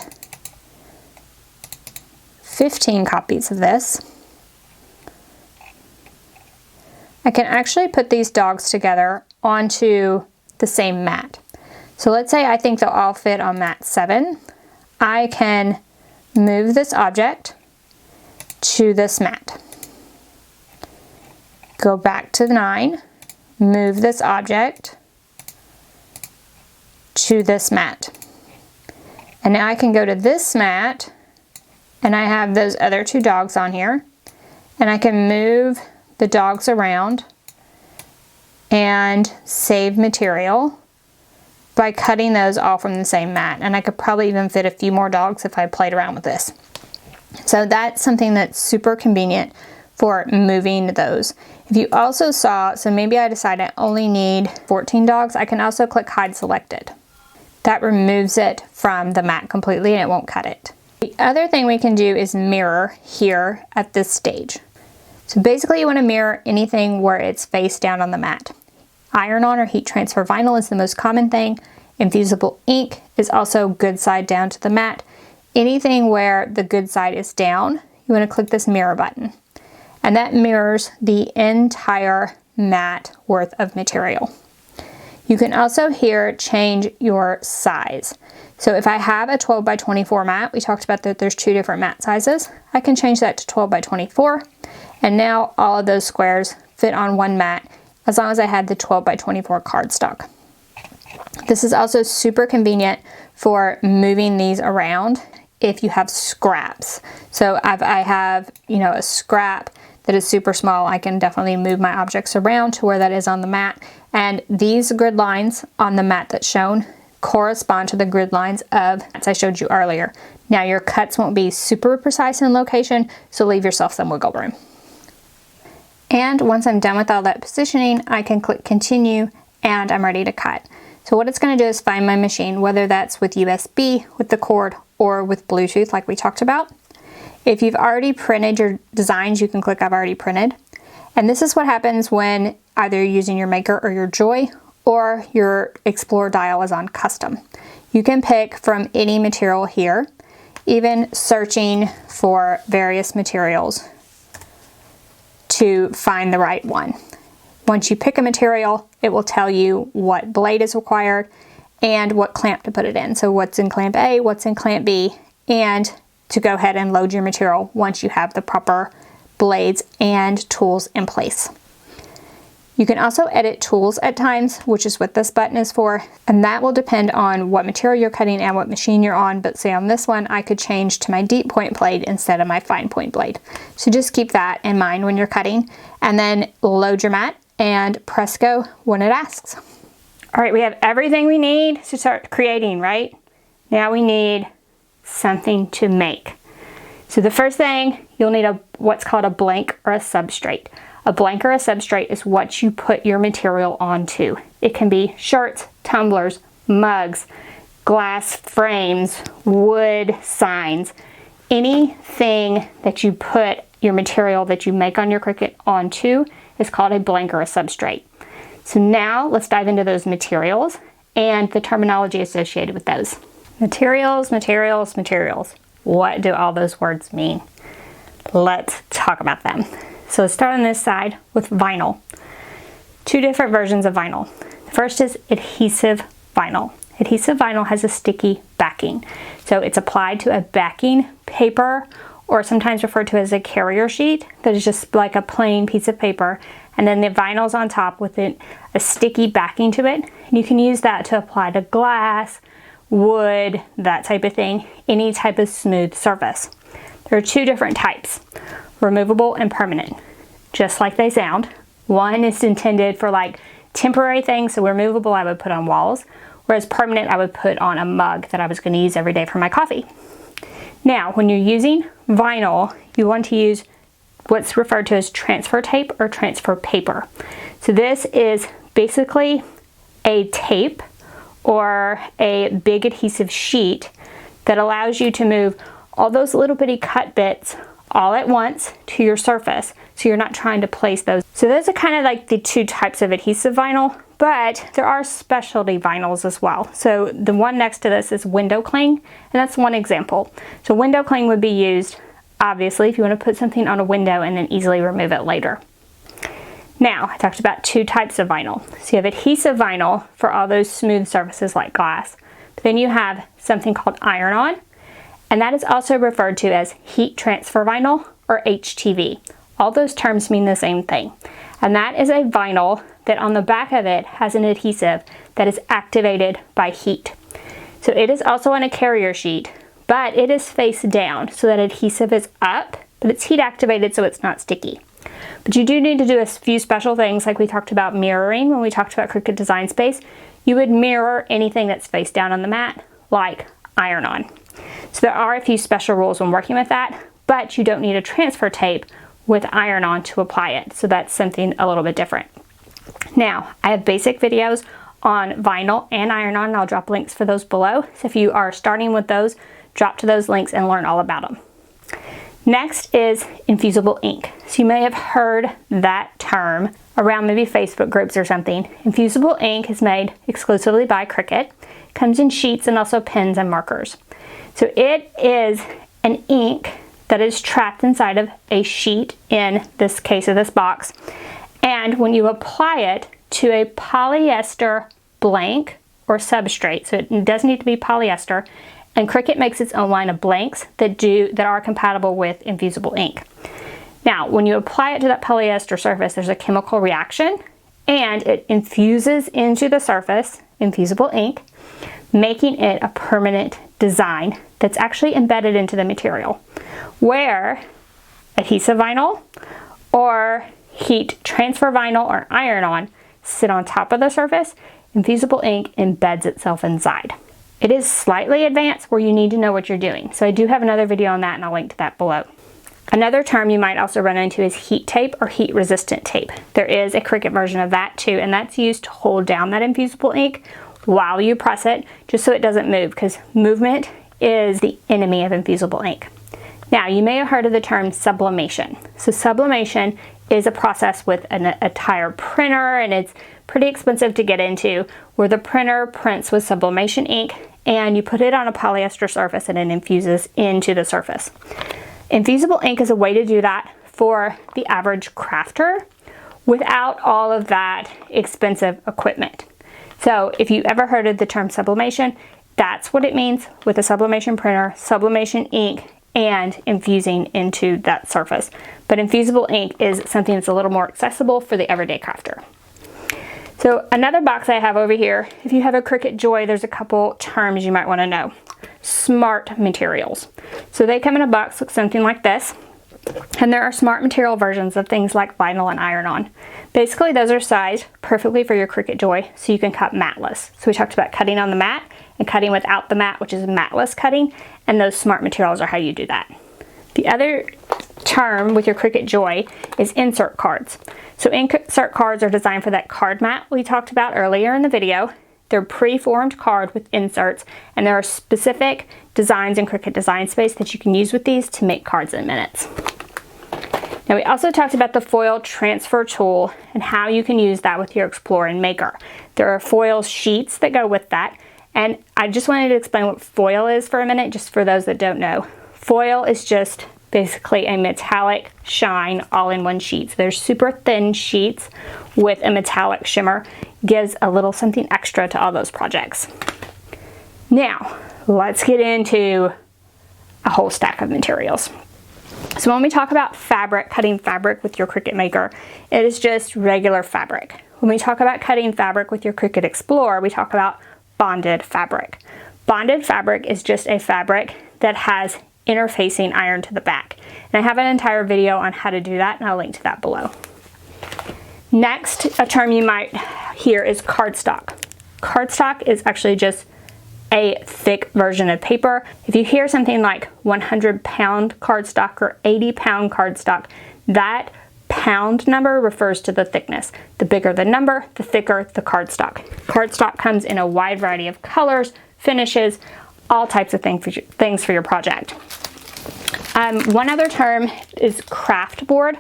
15 copies of this. I can actually put these dogs together onto the same mat. So let's say I think they'll all fit on mat 7. I can move this object to this mat. Go back to 9, move this object to this mat. And now I can go to this mat, and I have those other 2 dogs on here, and I can move the dogs around and save material by cutting those all from the same mat. And I could probably even fit a few more dogs if I played around with this. So that's something that's super convenient for moving those. If you also saw, so maybe I decide I only need 14 dogs, I can also click hide selected. That removes it from the mat completely and it won't cut it. The other thing we can do is mirror here at this stage. So basically you want to mirror anything where it's face down on the mat. Iron-on or heat transfer vinyl is the most common thing. Infusible ink is also good side down to the mat. Anything where the good side is down, you want to click this mirror button. And that mirrors the entire mat worth of material. You can also here change your size. So if I have a 12 by 24 mat, we talked about that there's 2 different mat sizes. I can change that to 12 by 24. And now all of those squares fit on one mat as long as I had the 12 by 24 cardstock. This is also super convenient for moving these around if you have scraps. So if I have, a scrap that is super small, I can definitely move my objects around to where that is on the mat. And these grid lines on the mat that's shown correspond to the grid lines of as I showed you earlier. Now your cuts won't be super precise in location, so leave yourself some wiggle room. And once I'm done with all that positioning, I can click continue and I'm ready to cut. So what it's going to do is find my machine, whether that's with USB, with the cord, or with Bluetooth like we talked about. If you've already printed your designs, you can click I've already printed. And this is what happens when either you're using your Maker or your Joy, or your Explore dial is on custom. You can pick from any material here, even searching for various materials to find the right one. Once you pick a material, it will tell you what blade is required and what clamp to put it in. So what's in clamp A, what's in clamp B, and to go ahead and load your material once you have the proper blades and tools in place. You can also edit tools at times, which is what this button is for, and that will depend on what material you're cutting and what machine you're on. But say on this one, I could change to my deep point blade instead of my fine point blade. So just keep that in mind when you're cutting, and then load your mat and press go when it asks. All right, we have everything we need to start creating, right? Now we need something to make. So the first thing, you'll need what's called a blank or a substrate. A blank or a substrate is what you put your material onto. It can be shirts, tumblers, mugs, glass frames, wood signs, anything that you put your material that you make on your Cricut onto is called a blank or a substrate. So now let's dive into those materials and the terminology associated with those. Materials, materials, materials. What do all those words mean? Let's talk about them. So let's start on this side with vinyl. Two different versions of vinyl. The first is adhesive vinyl. Adhesive vinyl has a sticky backing. So it's applied to a backing paper, or sometimes referred to as a carrier sheet, that is just like a plain piece of paper. And then the vinyl's on top with a sticky backing to it. And you can use that to apply to glass, wood, that type of thing, any type of smooth surface. There are two different types, removable and permanent, just like they sound. One is intended for like temporary things, so removable I would put on walls, whereas permanent I would put on a mug that I was going to use every day for my coffee. Now, when you're using vinyl, you want to use what's referred to as transfer tape or transfer paper. So this is basically a tape or a big adhesive sheet that allows you to move all those little bitty cut bits all at once to your surface, so you're not trying to place those. So those are kind of like the two types of adhesive vinyl, but there are specialty vinyls as well. So the one next to this is window cling, and that's one example. So window cling would be used, obviously, if you want to put something on a window and then easily remove it later. Now, I talked about two types of vinyl. So you have adhesive vinyl for all those smooth surfaces like glass. But then you have something called iron-on, and that is also referred to as heat transfer vinyl or HTV. All those terms mean the same thing. And that is a vinyl that on the back of it has an adhesive that is activated by heat. So it is also on a carrier sheet, but it is face down, so that adhesive is up, but it's heat activated so it's not sticky. But you do need to do a few special things, like we talked about mirroring when we talked about Cricut Design Space. You would mirror anything that's face down on the mat, like iron-on. So there are a few special rules when working with that, but you don't need a transfer tape with iron-on to apply it. So that's something a little bit different. Now, I have basic videos on vinyl and iron-on, and I'll drop links for those below. So if you are starting with those, drop to those links and learn all about them. Next is infusible ink. So you may have heard that term around maybe Facebook groups or something. Infusible ink is made exclusively by Cricut. It comes in sheets and also pens and markers. So it is an ink that is trapped inside of a sheet, in this case of this box. And when you apply it to a polyester blank or substrate, so it does need to be polyester, and Cricut makes its own line of blanks that are compatible with infusible ink. Now, when you apply it to that polyester surface, there's a chemical reaction and it infuses into the surface infusible ink, making it a permanent design that's actually embedded into the material. Where adhesive vinyl or heat transfer vinyl or iron-on sit on top of the surface, infusible ink embeds itself inside. It is slightly advanced where you need to know what you're doing. So I do have another video on that, and I'll link to that below. Another term you might also run into is heat tape or heat resistant tape. There is a Cricut version of that too, and that's used to hold down that infusible ink while you press it, just so it doesn't move, because movement is the enemy of infusible ink. Now, you may have heard of the term sublimation. So sublimation is a process with a tire printer, and it's pretty expensive to get into, where the printer prints with sublimation ink and you put it on a polyester surface and it infuses into the surface. Infusible ink is a way to do that for the average crafter without all of that expensive equipment. So if you ever heard of the term sublimation, that's what it means with a sublimation printer, sublimation ink, and infusing into that surface. But infusible ink is something that's a little more accessible for the everyday crafter. So another box I have over here, if you have a Cricut Joy, there's a couple terms you might want to know. Smart materials. So they come in a box, looks something like this. And there are smart material versions of things like vinyl and iron-on. Basically, those are sized perfectly for your Cricut Joy, so you can cut matless. So we talked about cutting on the mat and cutting without the mat, which is matless cutting, and those smart materials are how you do that. The other term with your Cricut Joy is insert cards. So insert cards are designed for that card mat we talked about earlier in the video. They're pre-formed card with inserts, and there are specific designs in Cricut Design Space that you can use with these to make cards in minutes. Now, we also talked about the foil transfer tool and how you can use that with your Explorer and Maker. There are foil sheets that go with that, and I just wanted to explain what foil is for a minute, just for those that don't know. Foil is just basically a metallic shine all-in-one sheet. So there's super thin sheets with a metallic shimmer. Gives a little something extra to all those projects. Now, let's get into a whole stack of materials. So when we talk about fabric, cutting fabric with your Cricut Maker, it is just regular fabric. When we talk about cutting fabric with your Cricut Explorer, we talk about bonded fabric. Bonded fabric is just a fabric that has interfacing iron to the back. And I have an entire video on how to do that, and I'll link to that below. Next, a term you might hear is cardstock. Cardstock is actually just a thick version of paper. If you hear something like 100-pound cardstock or 80-pound cardstock, that pound number refers to the thickness. The bigger the number, the thicker the cardstock. Cardstock comes in a wide variety of colors, finishes, all types of things for your project. One other term is craft board.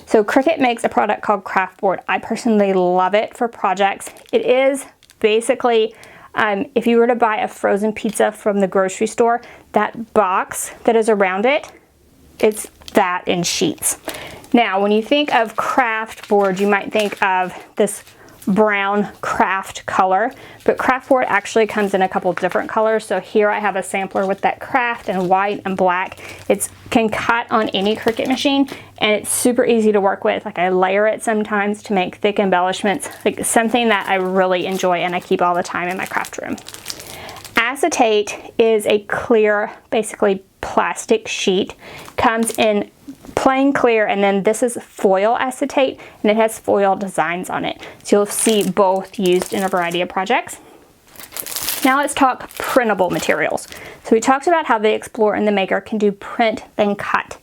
So Cricut makes a product called craft board. I personally love it for projects. It is basically, if you were to buy a frozen pizza from the grocery store, that box that is around it, it's that in sheets. Now, when you think of craft board, you might think of this brown craft color, but craft board actually comes in a couple different colors. So here I have a sampler with that craft and white and black. It can cut on any Cricut machine, and it's super easy to work with. Like, I layer it sometimes to make thick embellishments, like something that I really enjoy and I keep all the time in my craft room. Acetate is a clear, basically plastic sheet. Comes in plain clear, and then this is foil acetate, and it has foil designs on it. So you'll see both used in a variety of projects. Now let's talk printable materials. So we talked about how the Explorer and the Maker can do print then cut.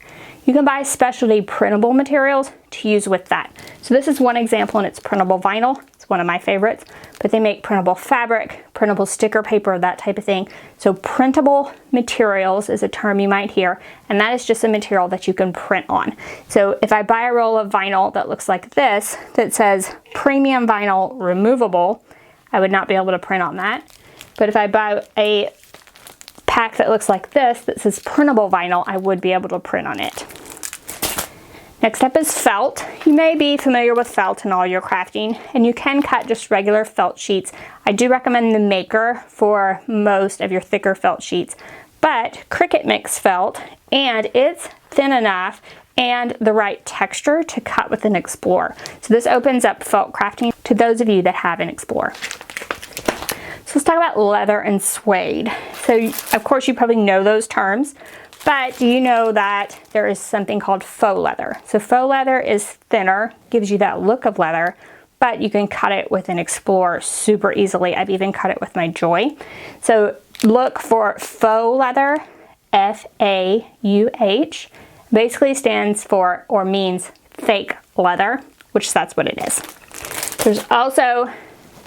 You can buy specialty printable materials to use with that. So this is one example, and it's printable vinyl. It's one of my favorites, but they make printable fabric, printable sticker paper, that type of thing. So printable materials is a term you might hear, and that is just a material that you can print on. So if I buy a roll of vinyl that looks like this, that says premium vinyl removable, I would not be able to print on that. But if I buy a pack that looks like this that says printable vinyl, I would be able to print on it. Next up is felt. You may be familiar with felt in all your crafting, and you can cut just regular felt sheets. I do recommend the Maker for most of your thicker felt sheets, but Cricut makes felt, and it's thin enough and the right texture to cut with an Explorer. So this opens up felt crafting to those of you that have an Explorer. So let's talk about leather and suede. So of course you probably know those terms, but do you know that there is something called faux leather? So faux leather is thinner, gives you that look of leather, but you can cut it with an Explorer super easily. I've even cut it with my Joy. So look for faux leather, F-A-U-H. Basically stands for or means fake leather, which that's what it is. There's also,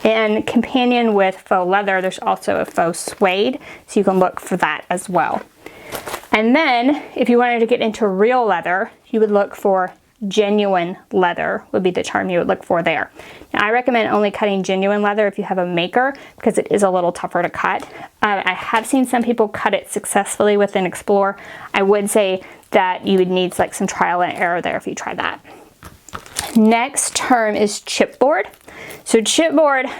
in companion with faux leather, there's also a faux suede, so you can look for that as well. And then if you wanted to get into real leather, you would look for genuine leather would be the term you would look for there. Now, I recommend only cutting genuine leather if you have a maker because it is a little tougher to cut. I have seen some people cut it successfully with an Explorer. I would say that you would need like some trial and error there if you try that. Next term is chipboard. So chipboard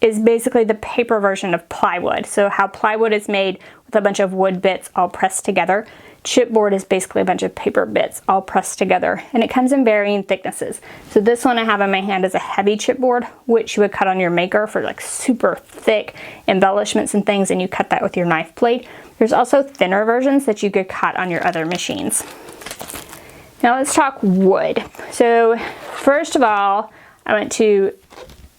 is basically the paper version of plywood. So how plywood is made with a bunch of wood bits all pressed together, chipboard is basically a bunch of paper bits all pressed together, and it comes in varying thicknesses. So this one I have in my hand is a heavy chipboard, which you would cut on your maker for like super thick embellishments and things, and you cut that with your knife blade. There's also thinner versions that you could cut on your other machines. Now let's talk wood. So first of all, I want to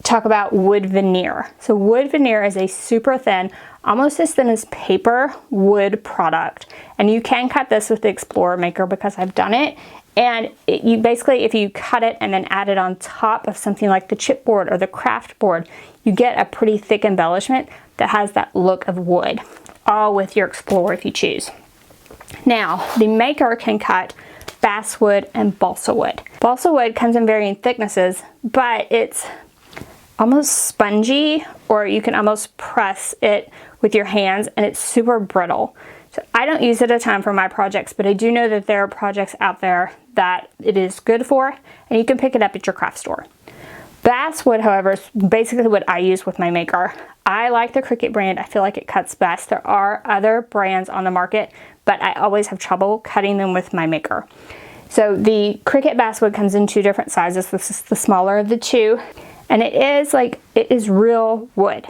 talk about wood veneer. So wood veneer is a super thin, almost as thin as paper wood product. And you can cut this with the Explorer maker because I've done it. And you basically, if you cut it and then add it on top of something like the chipboard or the craft board, you get a pretty thick embellishment that has that look of wood, all with your Explorer if you choose. Now, the maker can cut basswood and balsa wood. Balsa wood comes in varying thicknesses, but it's almost spongy, or you can almost press it with your hands, and it's super brittle. So I don't use it a ton for my projects, but I do know that there are projects out there that it is good for, and you can pick it up at your craft store. Basswood, however, is basically what I use with my maker. I like the Cricut brand. I feel like it cuts best. There are other brands on the market, but I always have trouble cutting them with my maker. So the Cricut basswood comes in two different sizes. This is the smaller of the two. And it is real wood.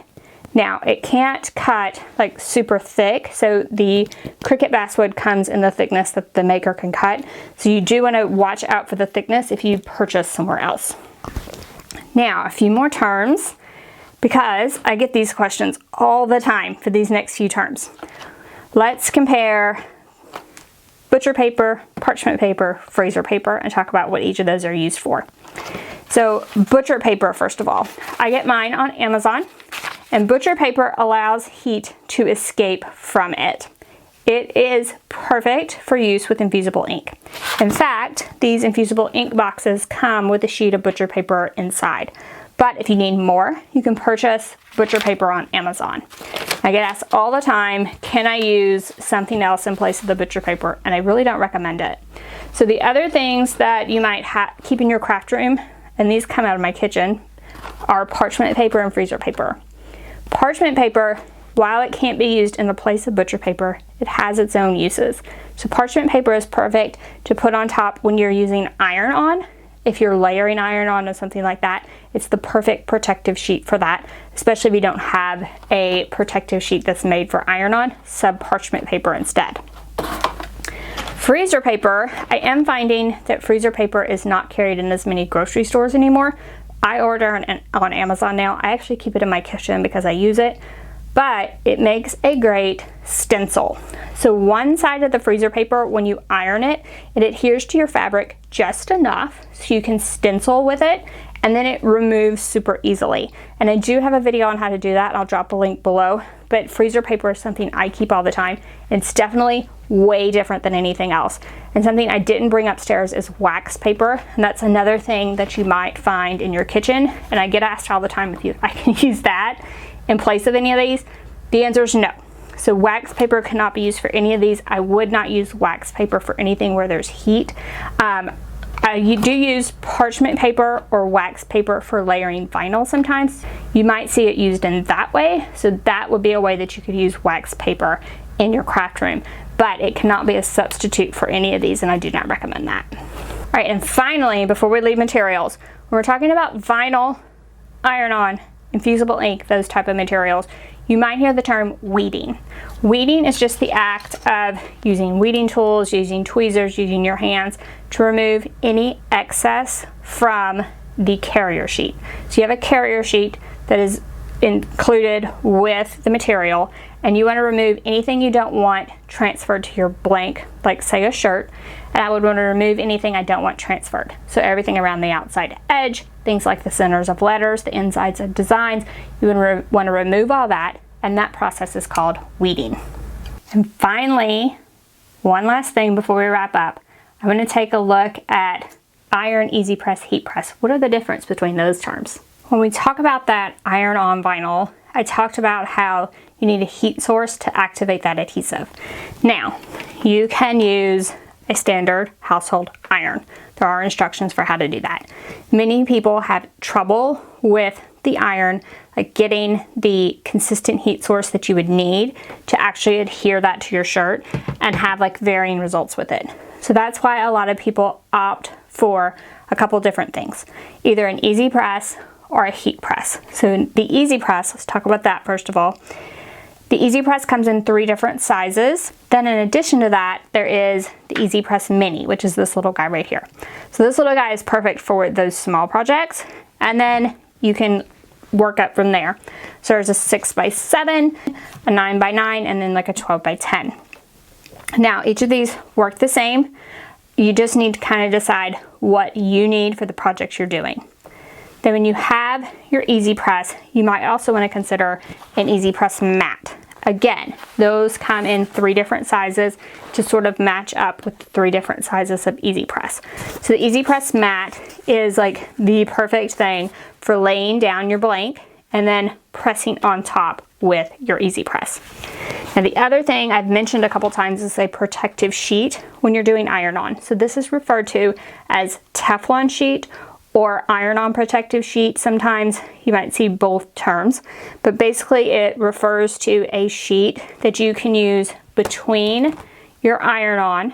Now, it can't cut like super thick, so the Cricut basswood comes in the thickness that the maker can cut. So you do want to watch out for the thickness if you purchase somewhere else. Now, a few more terms, because I get these questions all the time for these next few terms. Let's compare butcher paper, parchment paper, freezer paper, and talk about what each of those are used for. So butcher paper, first of all, I get mine on Amazon, and butcher paper allows heat to escape from it. It is perfect for use with infusible ink. In fact, these infusible ink boxes come with a sheet of butcher paper inside. But if you need more, you can purchase butcher paper on Amazon. I get asked all the time, can I use something else in place of the butcher paper? And I really don't recommend it. So the other things that you might keep in your craft room, and these come out of my kitchen, are parchment paper and freezer paper. Parchment paper, while it can't be used in the place of butcher paper, it has its own uses. So parchment paper is perfect to put on top when you're using iron on. If you're layering iron on or something like that, it's the perfect protective sheet for that, especially if you don't have a protective sheet that's made for iron on, sub parchment paper instead. Freezer paper, I am finding that freezer paper is not carried in as many grocery stores anymore. I order on Amazon now. I actually keep it in my kitchen because I use it, but it makes a great stencil. So one side of the freezer paper, when you iron it, it adheres to your fabric just enough so you can stencil with it, and then it removes super easily. And I do have a video on how to do that. I'll drop a link below, but freezer paper is something I keep all the time. It's definitely way different than anything else. And something I didn't bring upstairs is wax paper, and that's another thing that you might find in your kitchen. And I get asked all the time if I can use that in place of any of these. The answer is no. So wax paper cannot be used for any of these. I would not use wax paper for anything where there's heat. You do use parchment paper or wax paper for layering vinyl sometimes. You might see it used in that way. So that would be a way that you could use wax paper in your craft room, but it cannot be a substitute for any of these, and I do not recommend that. All right, and finally, before we leave materials, when we're talking about vinyl, iron-on, infusible ink, those type of materials, you might hear the term weeding. Weeding is just the act of using weeding tools, using tweezers, using your hands to remove any excess from the carrier sheet. So you have a carrier sheet that is included with the material, and you want to remove anything you don't want transferred to your blank, like say a shirt, and I would want to remove anything I don't want transferred. So everything around the outside edge, things like the centers of letters, the insides of designs, you would want to remove all that, and that process is called weeding. And finally, one last thing before we wrap up. I'm going to take a look at iron, EasyPress, heat press. What are the difference between those terms? When we talk about that iron on vinyl, I talked about how you need a heat source to activate that adhesive. Now, you can use a standard household iron. There are instructions for how to do that. Many people have trouble with the iron, like getting the consistent heat source that you would need to actually adhere that to your shirt and have like varying results with it. So that's why a lot of people opt for a couple different things, either an EasyPress or a heat press. So the EasyPress, let's talk about that first of all. The EasyPress comes in 3 different sizes. Then in addition to that, there is the EasyPress Mini, which is this little guy right here. So this little guy is perfect for those small projects, and then you can work up from there. So there's a 6x7, a 9x9, and then like a 12x10. Now each of these work the same. You just need to kind of decide what you need for the projects you're doing. Then when you have your EasyPress, you might also want to consider an EasyPress mat. Again, those come in 3 different sizes to sort of match up with the 3 different sizes of EasyPress. So the EasyPress mat is like the perfect thing for laying down your blank and then pressing on top with your EasyPress. Now the other thing I've mentioned a couple times is a protective sheet when you're doing iron-on. So this is referred to as Teflon sheet or iron-on protective sheet. Sometimes you might see both terms, but basically it refers to a sheet that you can use between your iron-on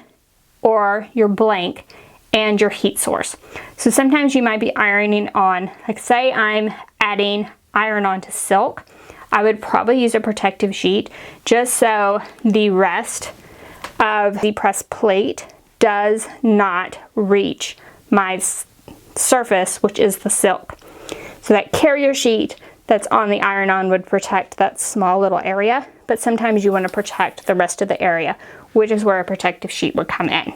or your blank and your heat source. So sometimes you might be ironing on, like say I'm adding iron-on to silk, I would probably use a protective sheet just so the rest of the press plate does not reach my surface, which is the silk. So that carrier sheet that's on the iron-on would protect that small little area, but sometimes you want to protect the rest of the area, which is where a protective sheet would come in.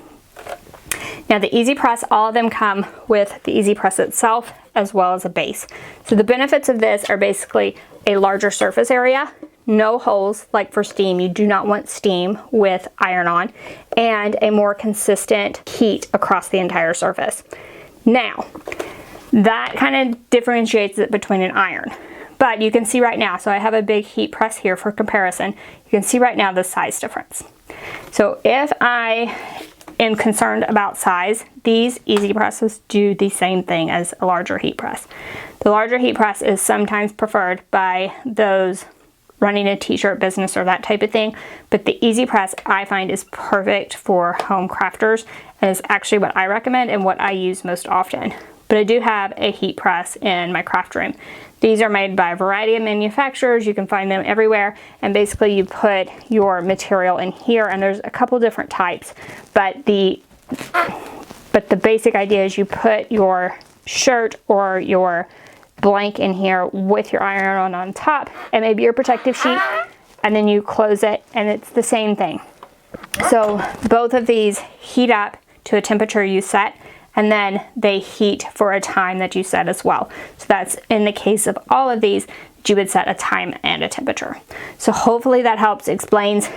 Now the EasyPress, all of them come with the EasyPress itself as well as a base. So the benefits of this are basically a larger surface area, no holes like for steam. You do not want steam with iron-on, and a more consistent heat across the entire surface. Now, that kind of differentiates it between an iron. But you can see right now, so I have a big heat press here for comparison. You can see right now the size difference. So if I am concerned about size, these EasyPresses do the same thing as a larger heat press. The larger heat press is sometimes preferred by those running a t-shirt business or that type of thing, but the EasyPress I find is perfect for home crafters and is actually what I recommend and what I use most often. But I do have a heat press in my craft room. These are made by a variety of manufacturers. You can find them everywhere, and basically you put your material in here, and there's a couple different types, but the basic idea is you put your shirt or your blank in here with your iron on top and maybe your protective sheet, and then you close it and it's the same thing. So both of these heat up to a temperature you set, and then they heat for a time that you set as well. So that's in the case of all of these, you would set a time and a temperature. So hopefully that helps, explains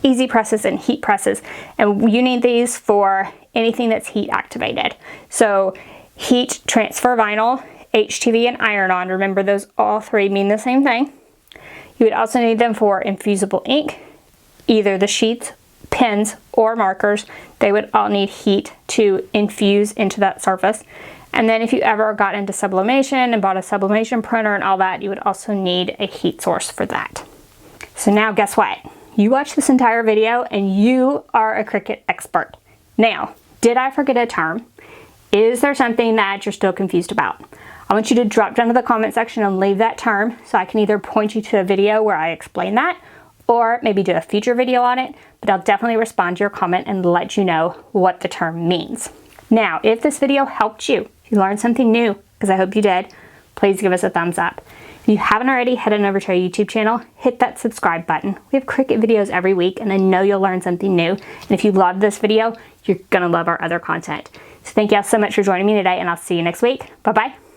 EasyPresses and heat presses, and you need these for anything that's heat activated. So heat transfer vinyl, HTV, and iron-on, remember those all 3 mean the same thing. You would also need them for infusible ink, either the sheets, pens, or markers. They would all need heat to infuse into that surface. And then if you ever got into sublimation and bought a sublimation printer and all that, you would also need a heat source for that. So now guess what? You watched this entire video and you are a Cricut expert. Now, did I forget a term? Is there something that you're still confused about? I want you to drop down to the comment section and leave that term so I can either point you to a video where I explain that or maybe do a future video on it, but I'll definitely respond to your comment and let you know what the term means. Now, if this video helped you, if you learned something new, because I hope you did, please give us a thumbs up. If you haven't already, head on over to our YouTube channel, hit that subscribe button. We have Cricut videos every week, and I know you'll learn something new. And if you loved this video, you're gonna love our other content. So thank you all so much for joining me today, and I'll see you next week. Bye-bye.